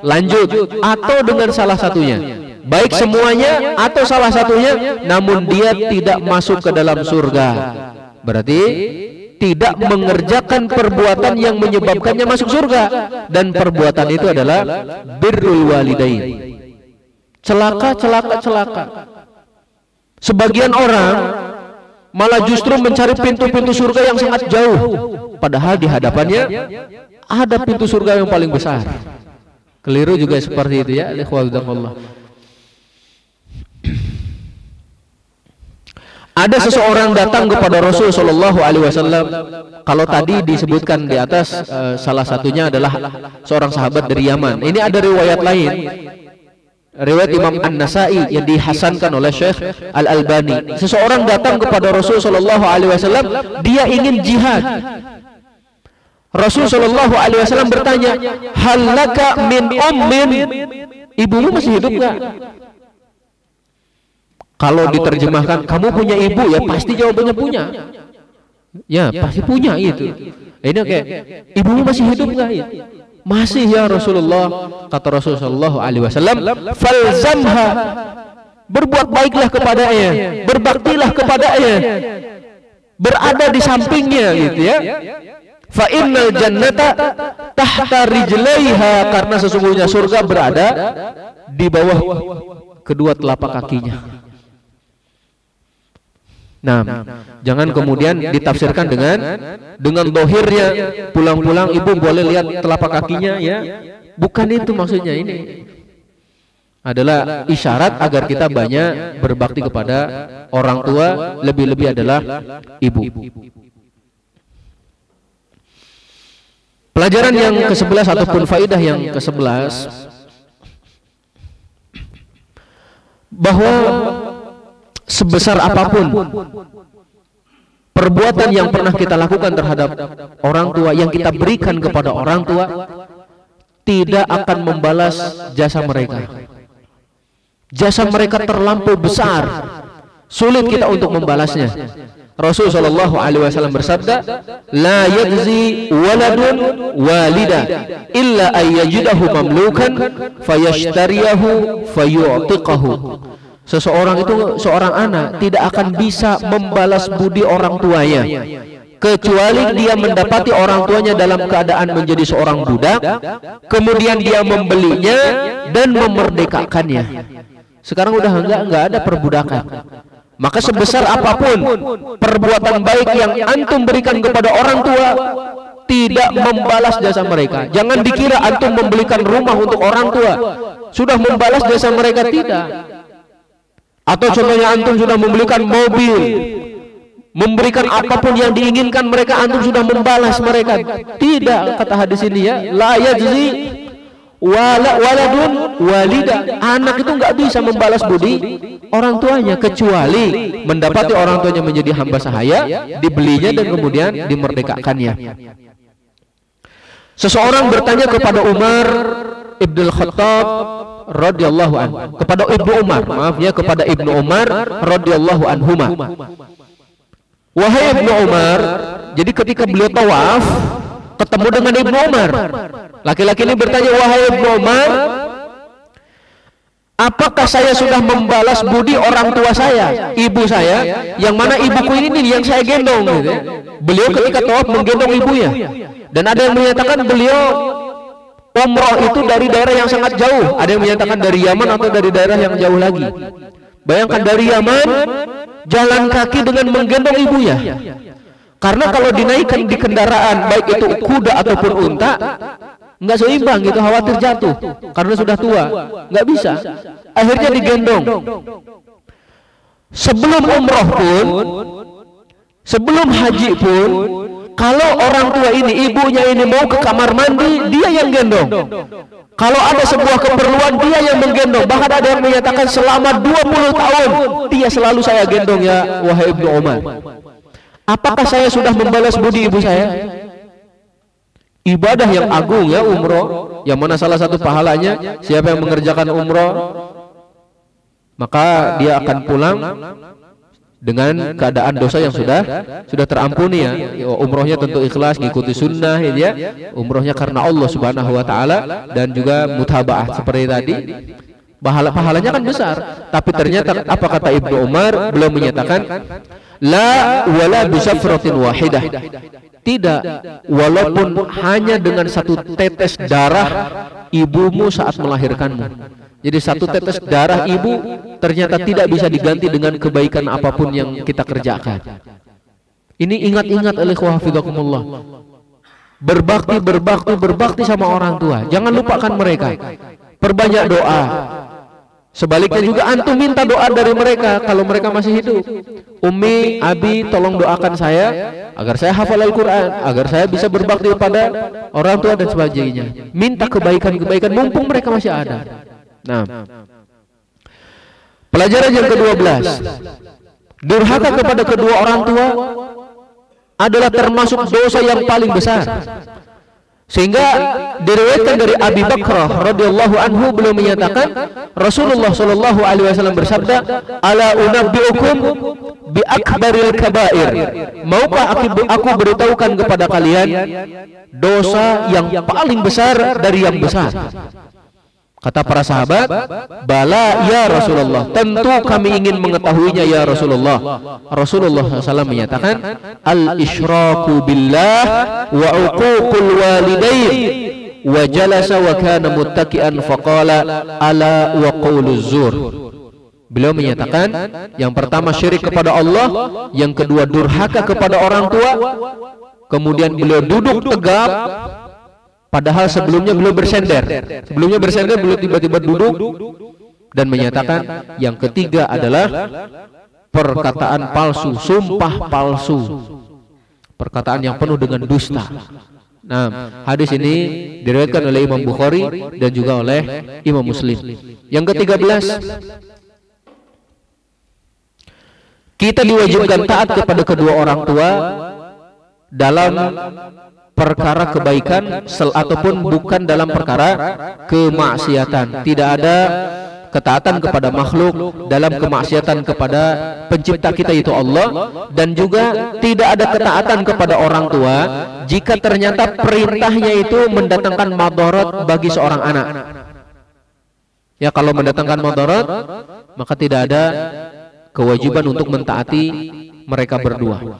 lanjut atau dengan salah satunya, baik semuanya atau salah satunya, namun dia tidak masuk ke dalam surga, berarti tidak mengerjakan perbuatan yang menyebabkannya masuk surga, dan perbuatan itu adalah birrul walidain. Celaka. Sebagian orang malah justru mencari pintu-pintu surga yang sangat jauh, padahal di hadapannya ada pintu surga yang paling besar. Keliru juga seperti itu ya, ikhwallah. Ada seseorang datang kepada Rasul sallallahu alaihi wasallam. Kalau tadi disebutkan di atas salah satunya adalah seorang sahabat dari Yaman. Ini ada riwayat lain, riwayat Imam An-Nasa'i yang dihasankan oleh Syekh Al-Albani. Seseorang datang kepada Rasul sallallahu alaihi wasallam, dia ingin jihad. Rasul sallallahu alaihi wasallam bertanya, "Hal laka min ummin?" Ibumu masih hidup enggak? Kalau diterjemahkan, kamu punya ibu, ya pasti jawabannya punya. Ya pasti punya itu. Ini oke. Ibumu masih hidup enggak? Ya? Masih ya Rasulullah. Kata Rasulullah sallallahu alaihi wasallam, "Falzamha." Berbuat baiklah kepadanya, berbaktilah kepadanya, berada di sampingnya gitu ya. Fa innal jannata tahta rijlaiha, karena sesungguhnya surga berada di bawah kedua telapak kakinya. Nah, jangan kemudian ditafsirkan dengan dohirnya, pulang-pulang ibu boleh lihat telapak kakinya ya. Bukan itu maksudnya. Ini adalah isyarat agar kita banyak berbakti kepada orang tua, lebih-lebih adalah ibu. Pelajaran yang ke-11 ataupun faidah yang ke-11, bahwa sebesar apapun perbuatan yang pernah kita lakukan terhadap orang tua, yang kita berikan kepada orang tua, tidak akan membalas jasa mereka. Jasa mereka terlampau besar, sulit kita untuk membalasnya. Rasul sallallahu alaihi wasallam bersabda, "La yajzi waladun walida illa ayyajidahu mamlukan fayashtariyahu fayu'tiqahu." Seseorang itu, seorang anak tidak akan bisa membalas budi orang tuanya kecuali dia mendapati orang tuanya dalam keadaan menjadi seorang budak, kemudian dia membelinya dan memerdekakannya. Sekarang udah enggak ada perbudakan. Maka sebesar apapun perbuatan baik yang antum berikan kepada orang tua, tidak membalas jasa mereka. Jangan dikira antum membelikan rumah untuk orang tua sudah membalas jasa mereka, tidak. Atau contohnya antum sudah membelikan mobil, memberikan apapun yang diinginkan mereka, antum sudah membalas mereka. Tidak, kata hadis ini ya, la yajzi waladun walida. Anak itu nggak bisa membalas budi orang tuanya kecuali mendapati orang tuanya menjadi hamba sahaya, dibelinya dan kemudian dimerdekakannya. Seseorang bertanya kepada Umar Ibnul Khattab radhiyallahu anhu, kepada Ibnu Umar, maaf ya, kepada Ibnu Umar radhiyallahu anhuma. Wahai Ibnu Umar, jadi ketika beliau tawaf ketemu dengan Ibnu Umar, laki-laki ini bertanya, wahai Ibnu Umar, apakah saya sudah membalas budi orang tua saya, ibu saya, yang mana ibuku ini yang saya gendong gitu ya. Beliau ketika tawaf menggendong ibunya, dan ada yang menyatakan beliau umroh itu dari daerah yang sangat jauh, ada yang menyatakan dari Yaman atau dari daerah yang jauh lagi. Bayangkan dari Yaman jalan kaki dengan menggendong ibunya. Karena kalau dinaikkan di kendaraan, baik itu kuda ataupun unta, nggak seimbang gitu, khawatir jatuh karena sudah tua, nggak bisa. Akhirnya digendong. Sebelum umroh pun, sebelum haji pun, kalau orang tua ini, ibunya ini mau ke kamar mandi, dia yang gendong. Kalau ada sebuah keperluan, dia yang menggendong. Bahkan ada yang menyatakan selama 20 tahun dia selalu saya gendong, ya wahai Ibnu Umar. Apakah saya sudah membalas budi ibu saya? Ibadah yang agung ya umroh, yang mana salah satu pahalanya siapa yang mengerjakan umroh maka dia akan pulang dengan keadaan dosa yang sudah terampuni ya. Umrohnya tentu ikhlas, ngikuti sunnah ya. Umrohnya karena Allah Subhanahu wa taala dan juga mutabaah seperti tadi. Pahalanya kan besar, tapi ternyata apa kata Ibnu Umar? Beliau menyatakan la wala bisafratin wahidah. Tidak, walaupun hanya dengan satu tetes darah ibumu saat melahirkanmu. Jadi satu tetes darah ibu ternyata tidak bisa diganti dengan kebaikan apapun yang kita kerjakan. Ini ingat-ingat oleh hafizakumullah. Berbakti sama orang tua. Jangan lupakan mereka. Perbanyak doa. Sebaliknya juga antum minta doa dari mereka kalau mereka masih hidup. Umi, Abi, tolong doakan saya agar saya hafal Al-Quran, agar saya bisa berbakti kepada orang tua dan sebagainya. Minta kebaikan-kebaikan mumpung mereka masih ada. Nah, pelajaran yang ke-12, durhaka kepada kedua orang tua adalah termasuk dosa yang paling besar. Sehingga diriwayatkan dari Abi Bakrah radhiyallahu anhu, beliau menyatakan Rasulullah sallallahu alaihi wasallam bersabda, "Ala unabbiukum bi akbaril kabair." Maukah aku beritahukan kepada kalian dosa yang paling besar dari yang besar? Kata para sahabat, bala ya Rasulullah, tentu kami ingin mengetahuinya ya Rasulullah. Rasulullah SAW menyatakan, al-isyraku billah wa uququl walidain wa jalasa wa kana muttaki'an faqala ala wa qawluz zur. Beliau menyatakan, yang pertama syirik kepada Allah, yang kedua durhaka kepada orang tua, kemudian beliau duduk tegap. Padahal sebelumnya beliau bersender. Beliau tiba-tiba duduk dan menyatakan yang ketiga adalah perkataan palsu, sumpah palsu, perkataan yang penuh dengan dusta. Nah, hadis ini diriwayatkan oleh Imam Bukhari dan juga oleh Imam Muslim. Yang ke-13, kita diwajibkan taat kepada kedua orang tua dalam perkara kebaikan ataupun bukan dalam perkara kemaksiatan. Tidak ada ketaatan kepada makhluk dalam kemaksiatan kepada pencipta kita yaitu Allah, dan juga tidak ada ketaatan kepada orang tua jika ternyata perintahnya itu mendatangkan madarat bagi seorang anak. Ya, kalau mendatangkan madarat maka tidak ada kewajiban untuk mentaati mereka berdua.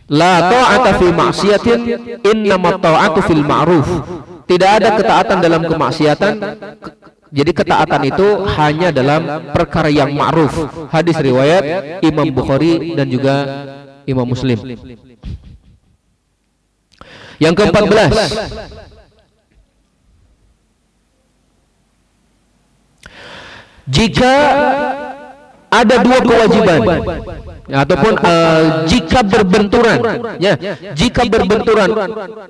La ta'ata fi ma'siyatin innamat ta'atu fil ma'ruf. Tidak ada ketaatan dalam kemaksiatan. Jadi ketaatan itu hanya dalam perkara yang ma'ruf. Hadis riwayat Imam Bukhari dan juga Imam Muslim. Yang ke-14, jika ada dua kewajiban ataupun jika berbenturan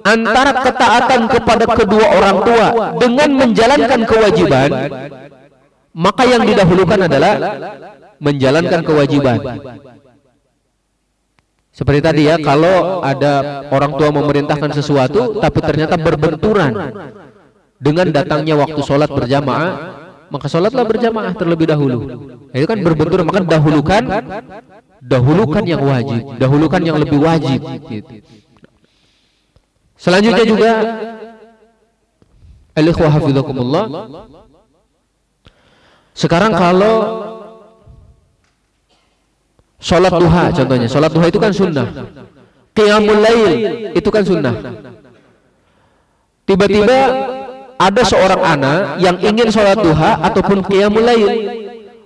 antara ketaatan kepada kedua orang tua dengan menjalankan kewajiban, maka yang didahulukan adalah menjalankan kewajiban. Seperti tadi ya, kalau ada orang tua memerintahkan sesuatu tapi ternyata berbenturan dengan datangnya waktu sholat berjamaah, maka sholatlah berjamaah terlebih dahulu. Itu kan berbenturan, maka dahulukan yang wajib, dahulukan yang lebih wajib gitu. Selanjutnya juga al-ikhwah hafizakumullah, sekarang kalau sholat duha contohnya, sholat duha itu kan sunnah, qiyamul lail itu kan sunnah. Tiba-tiba ada seorang anak yang ingin sholat duha ataupun qiyamul lail,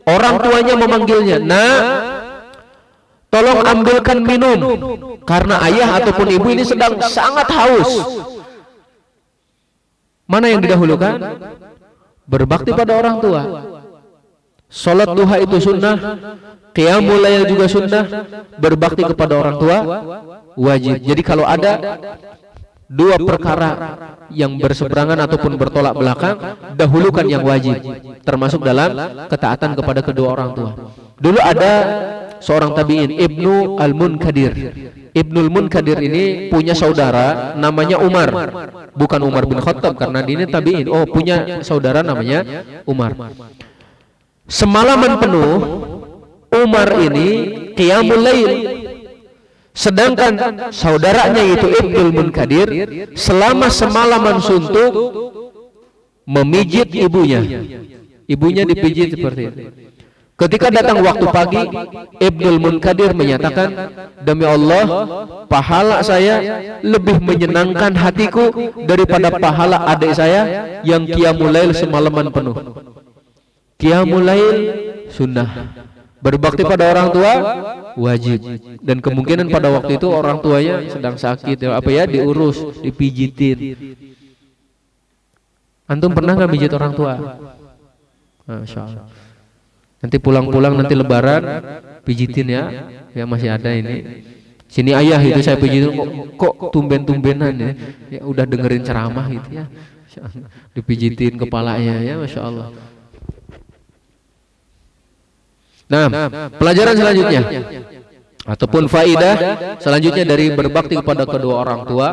orang tuanya memanggilnya, "Nak, tolong ambilkan minum, karena ayah ataupun ibu ini sedang sangat haus. Mana yang didahulukan? Berbakti pada orang tua. Salat duha itu sunnah, qiyamul lail juga sunnah, berbakti kepada orang tua wajib. Jadi kalau ada dua perkara yang berseberangan ataupun bertolak belakang, dahulukan yang wajib, termasuk dalam ketaatan kepada kedua orang tua. Dulu ada seorang tabi'in, Ibnu Al-Munkadir. Ibnul Munkadir ini punya saudara namanya Umar. Bukan Umar bin Khattab, karena dia ini tabi'in. Oh, punya saudara namanya Umar. Semalaman penuh Umar ini qiyamul lail, sedangkan saudaranya itu Ibnul Munkadir selama semalaman suntuk memijit ibunya. Ibunya dipijit seperti itu. Ketika datang waktu pagi, Ibnul Munkadir menyatakan, demi Allah, pahala saya lebih menyenangkan hatiku daripada pahala adik saya yang qiyamul lail semalaman penuh. Qiyamul lail sunnah, berbakti pada orang tua wajib, dan kemungkinan pada waktu itu orang tuanya sedang sakit, diurus, dipijitin. Antum pernah nggak mijit orang tua? Masya Allah. Nanti pulang-pulang, nanti lebaran pijitin ya masih ada ini. Sini ayah itu saya pijitin, kok tumben-tumbenan ya udah dengerin ceramah gitu ya, dipijitin kepalanya ya, masya Allah. Nah, pelajaran selanjutnya ataupun faidah selanjutnya dari berbakti kepada kedua orang tua,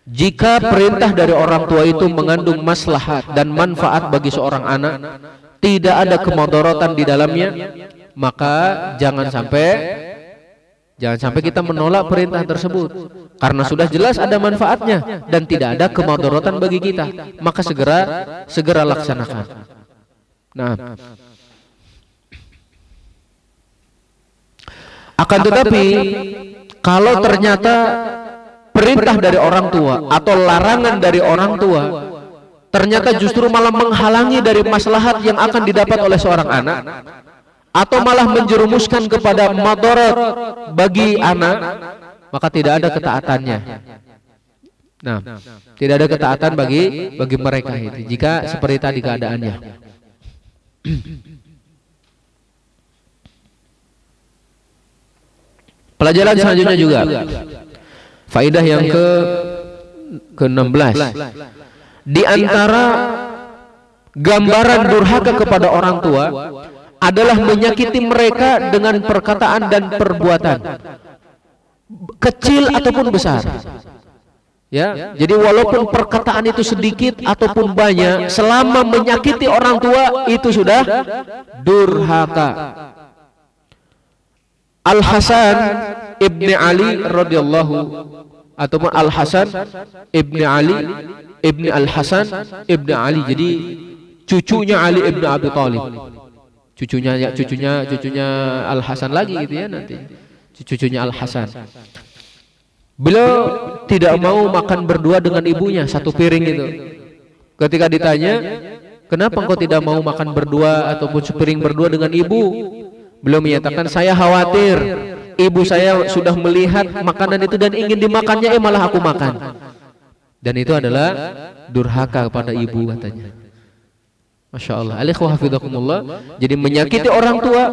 jika perintah dari orang tua itu mengandung maslahat dan manfaat bagi seorang anak, tidak ada kemudaratan di dalamnya, maka jangan sampai kita menolak perintah tersebut, karena sudah jelas ada manfaatnya dan tidak ada kemudaratan bagi kita, maka segera laksanakan. Nah, akan tetapi kalau ternyata perintah dari orang tua atau larangan dari orang tua ternyata justru malah menghalangi dari maslahat yang akan didapat oleh seorang anak, atau malah menjerumuskan kepada madarat bagi anak, maka tidak ada ketaatannya. Nah, tidak ada ketaatan bagi mereka itu jika seperti tadi keadaannya. Pelajaran selanjutnya juga, faidah yang ke-16, di antara gambaran durhaka kepada orang tua adalah menyakiti mereka dengan perkataan dan perbuatan, kecil ataupun besar. Ya, jadi walaupun perkataan itu sedikit ataupun banyak, selama menyakiti orang tua itu sudah durhaka. Al-Hasan ibni Ali radhiyallahu, ataupun Al-Hasan ibni Ali ibni Al-Hasan ibni Ali, jadi cucunya Ali ibni Abi Thalib, cucunya Al-Hasan lagi gitu ya, nanti cucunya Al-Hasan. Beliau tidak mau makan berdua dengan ibunya satu piring itu. Ketika ditanya, kenapa engkau tidak mau makan berdua ataupun sepiring berdua dengan ibu, beliau menyatakan, saya khawatir ibu saya sudah melihat makanan itu dan ingin dimakannya, malah aku makan. Dan itu adalah durhaka kepada ibu, katanya. Masya Allah. Alaikumullah. Jadi menyakiti orang tua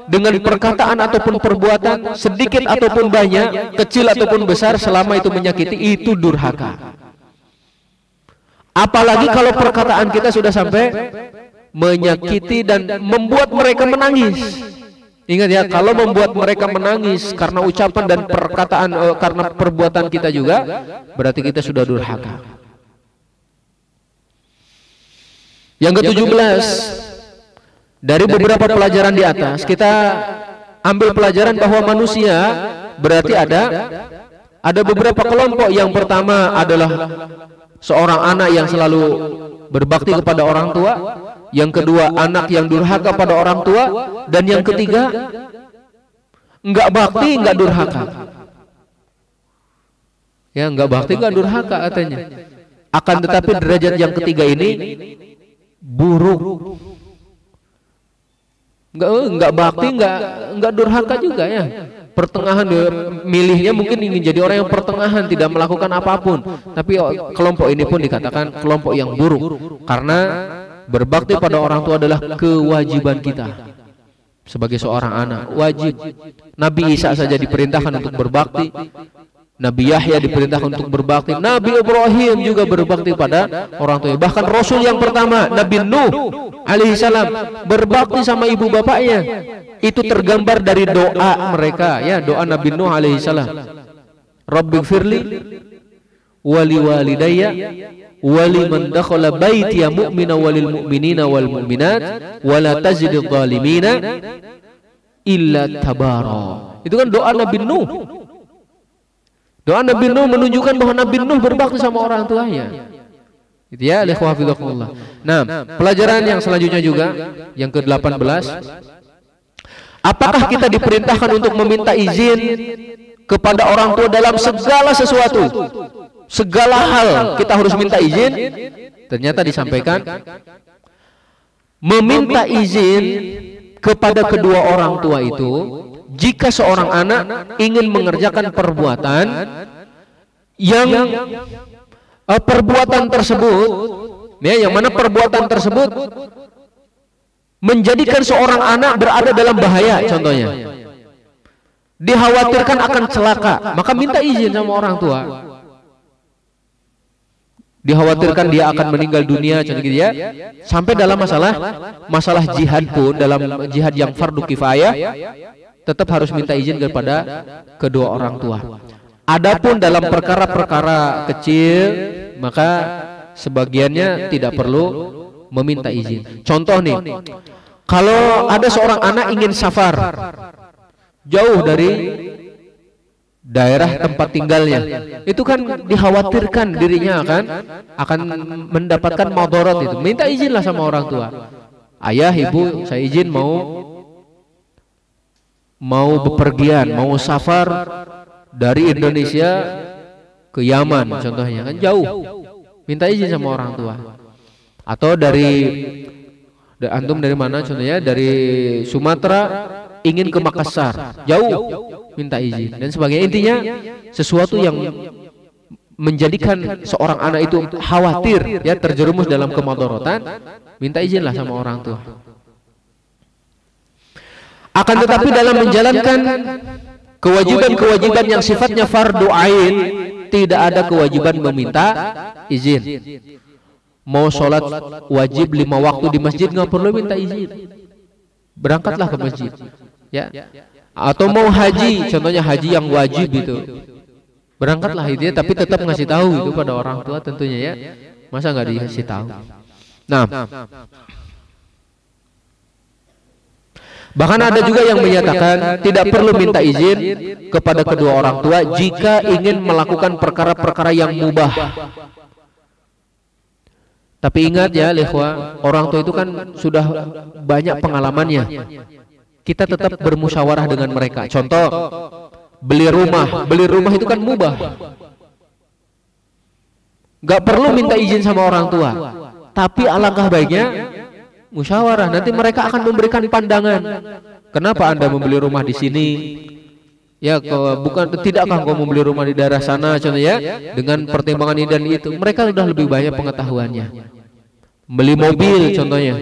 dengan perkataan ataupun perbuatan, sedikit ataupun banyak, kecil ataupun besar, selama itu menyakiti, itu durhaka. Apalagi kalau perkataan kita sudah sampai menyakiti dan membuat mereka menangis. Ingat ya, kalau membuat mereka menangis karena ucapan dan perkataan, karena perbuatan kita juga, berarti kita sudah durhaka. Yang ke-17, dari beberapa pelajaran di atas, kita ambil pelajaran bahwa manusia berarti ada beberapa kelompok. Yang pertama adalah seorang anak yang selalu berbakti kepada orang tua. Yang kedua, anak yang durhaka pada orang tua. Dan yang ketiga, enggak bakti, enggak durhaka. Ya, enggak bakti, enggak durhaka katanya. Akan tetapi derajat yang ketiga ini buruk. Enggak bakti, enggak durhaka juga ya. Pertengahan dia milihnya mungkin ingin jadi orang yang pertengahan, tidak melakukan apapun. Tapi kelompok ini pun dikatakan kelompok yang buruk, karena berbakti pada orang tua adalah kewajiban kita sebagai seorang anak, wajib. Nabi Isa saja diperintahkan untuk berbakti, Nabi Yahya diperintahkan untuk berbakti, Nabi Ibrahim juga berbakti pada orang tua. Bahkan Rasul yang pertama, Nabi Nuh alaihissalam, berbakti sama ibu bapaknya. Itu tergambar dari doa mereka, ya, doa Nabi Nuh alaihissalam. Rabbighfirli wali walidayya wali man dakhala baitiya mu'mina walil mu'minina wal mu'minat wala tazididz zalimina illa tabara. Itu kan doa Nabi Nuh. Doa Nabi Nuh menunjukkan bahwa Nabi Nuh berbakti sama orang tuanya. Itu ya, ikhwafidzakumullah. Nah, pelajaran yang selanjutnya juga yang ke-18, apakah kita diperintahkan untuk meminta izin kepada orang tua dalam segala sesuatu? Segala hal kita harus minta izin. Ternyata disampaikan meminta izin kepada kedua orang tua itu jika seorang anak ingin mengerjakan perbuatan yang perbuatan tersebut, ya, yang mana perbuatan tersebut menjadikan seorang anak berada dalam bahaya, contohnya dikhawatirkan akan celaka, maka minta izin sama orang tua. Dikhawatirkan dia akan meninggal dunia, contoh gitu ya. Sampai dalam masalah jihad pun, dalam jihad yang fardu kifayah, tetap harus minta izin kepada kedua orang tua. Adapun dalam perkara-perkara kecil, maka sebagiannya tidak perlu meminta izin. Contoh nih, kalau ada seorang anak ingin safar jauh dari daerah tempat tinggalnya, itu kan dikhawatirkan dirinya akan mendapatkan madarat, itu minta izinlah sama orang tua. Ayah, ibu, saya izin mau bepergian, mau safar dari Indonesia ke Yaman, contohnya kan jauh, minta izin sama orang tua. Atau antum dari mana, contohnya dari Sumatera ingin ke Makassar, jauh, minta izin dan sebagainya. Intinya sesuatu yang menjadikan seorang anak itu khawatir, ya, terjerumus dalam kemadharatan, minta izinlah sama orang tua. Akan tetapi dalam menjalankan kewajiban-kewajiban yang sifatnya fardu ain, tidak ada kewajiban meminta izin. Mau sholat wajib 5 waktu di masjid nggak perlu minta izin, berangkatlah ke masjid, ya. Atau mau haji, contohnya haji yang wajib itu, berangkatlah itu ya, tapi tetap ngasih tahu itu pada orang tua tentunya, ya. Masa nggak dikasih tahu? Nah, bahkan ada juga yang menyatakan tidak perlu minta izin kepada kedua orang tua jika ingin melakukan perkara-perkara yang mubah. Tapi ingat ya, ikhwah, orang tua itu kan sudah banyak pengalamannya. Kita tetap bermusyawarah dengan mereka. Contoh, beli rumah itu kan mubah, gak perlu minta izin sama orang tua. Tapi alangkah baiknya musyawarah. Nanti mereka akan memberikan pandangan. Kenapa Anda membeli rumah di sini? Ya, tidakkah kau membeli rumah di daerah sana, contohnya, dengan pertimbangan ini dan itu. Mereka sudah lebih banyak pengetahuannya. Beli mobil, contohnya,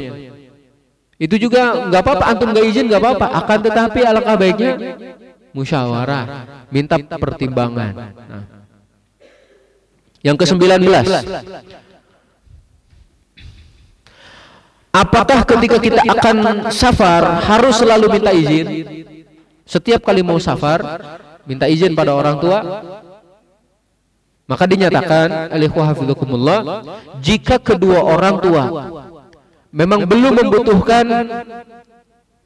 itu juga nggak apa-apa, antum nggak izin nggak apa-apa. Akan tetapi alangkah baiknya musyawarah, minta pertimbangan. Nah, yang ke-19, apakah ketika kita akan safar harus selalu minta izin? Setiap kali mau safar minta izin pada orang tua? Maka dinyatakan, alaikumullah, jika kedua orang tua memang belum membutuhkan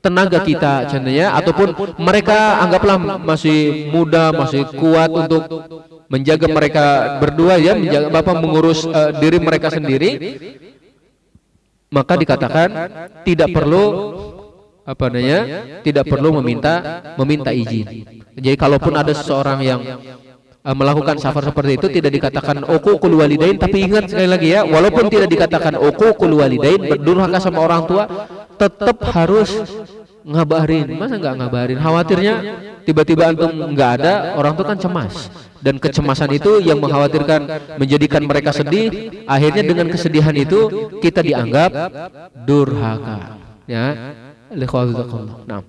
tenaga kita, contohnya, ataupun mereka anggaplah masih muda, masih kuat untuk menjaga mereka berdua, ya, menjaga bapak mengurus diri mereka sendiri, maka dikatakan tidak perlu tidak perlu meminta izin. Jadi kalaupun ada seseorang yang melakukan safar seperti itu, tidak dikatakan uququl walidain. Tapi ingat sekali lagi ya, walaupun tidak dikatakan uququl walidain, berdurhaka sama orang tua, tetap harus ngabarin, masa nggak ngabarin? Khawatirnya tiba-tiba antum nggak ada, orang tuh kan cemas, dan kecemasan itu yang mengkhawatirkan menjadikan mereka sedih. Akhirnya dengan kesedihan itu kita dianggap durhaka, ya. Nah,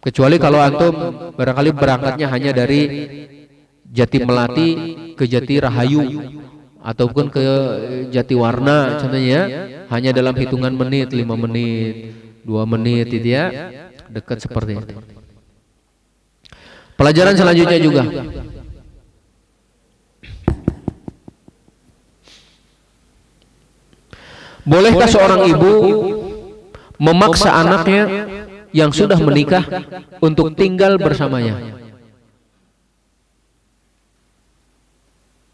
kecuali kalau antum barangkali berangkatnya hanya dari Jati Melati ke Jati Rahayu ataupun ke Jati Warna, contohnya hanya dalam hitungan menit, 5 menit, 2 menit, itu ya, dekat seperti itu. Pelajaran selanjutnya juga, bolehkah seorang ibu memaksa anaknya yang sudah menikah untuk tinggal bersamanya?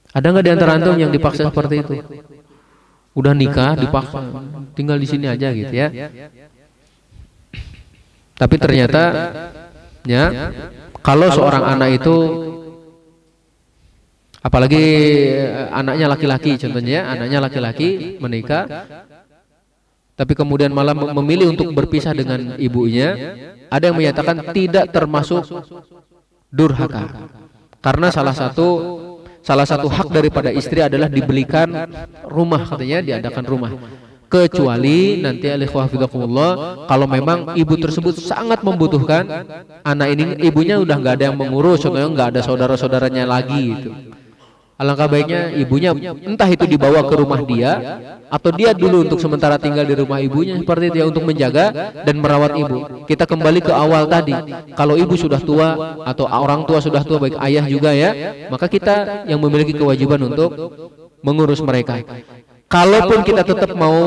Ada nggak di antara antum yang dipaksa seperti itu? Udah nikah dipaksa tinggal di sini aja gitu ya. Tapi ternyata ya, kalau seorang anak itu, apalagi anaknya laki-laki, contohnya anaknya laki-laki menikah, tapi kemudian malah memilih untuk berpisah dengan ibunya, ada yang menyatakan tidak termasuk durhaka, karena salah satu hak daripada istri adalah dibelikan rumah, katanya diadakan rumah, kecuali nanti alaikumullah kalau memang ibu tersebut sangat membutuhkan anak ini, ibunya udah nggak ada yang mengurus, contohnya nggak ada saudara-saudaranya lagi itu. Alangkah baiknya ibunya entah itu dibawa ke rumah dia atau dia dulu untuk sementara tinggal di rumah ibunya, seperti itu ya, untuk menjaga dan merawat ibu. Kita kembali ke awal tadi, kalau ibu sudah tua atau orang tua sudah tua, baik ayah juga ya, maka kita yang memiliki kewajiban untuk mengurus mereka. Kalaupun kita tetap mau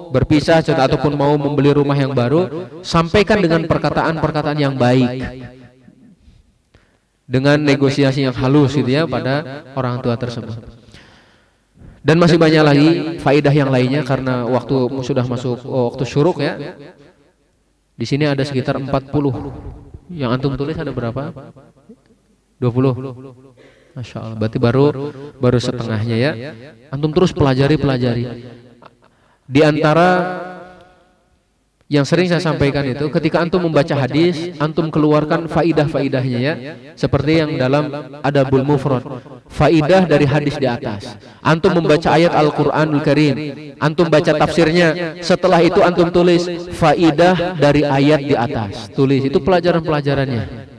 berpisah ataupun mau membeli rumah yang baru, sampaikan dengan perkataan-perkataan yang baik, dengan negosiasi yang halus gitu ya pada orang tua tersebut. Dan masih banyak lagi faidah yang lainnya, karena waktu sudah masuk waktu syuruk ya. Di sini ada sekitar 40. Yang antum tulis ada berapa? 20. Masya Allah, berarti baru setengahnya ya. Antum terus pelajari. Di antara yang sering saya sampaikan itu, ketika antum membaca hadis, antum keluarkan faidah-faidahnya ya, seperti yang dalam Adabul Mufrad, faidah dari hadis di atas. Antum membaca ayat Al-Qur'anul Karim, antum baca tafsirnya, setelah itu antum tulis faidah dari ayat di atas, tulis, itu pelajaran-pelajarannya.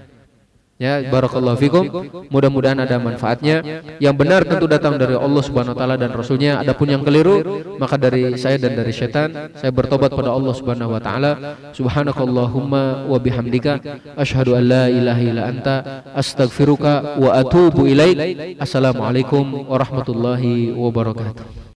Ya, barakallahu fikum. Mudah-mudahan ada manfaatnya. Yang benar tentu datang dari Allah Subhanahu wa taala dan Rasulnya. Adapun yang keliru, maka dari saya dan dari syaitan. Saya bertobat pada Allah Subhanahu wa taala. Subhanakallahumma wa bihamdika asyhadu an la ilaha illa anta astaghfiruka wa atubu ilaik. Assalamualaikum warahmatullahi wabarakatuh.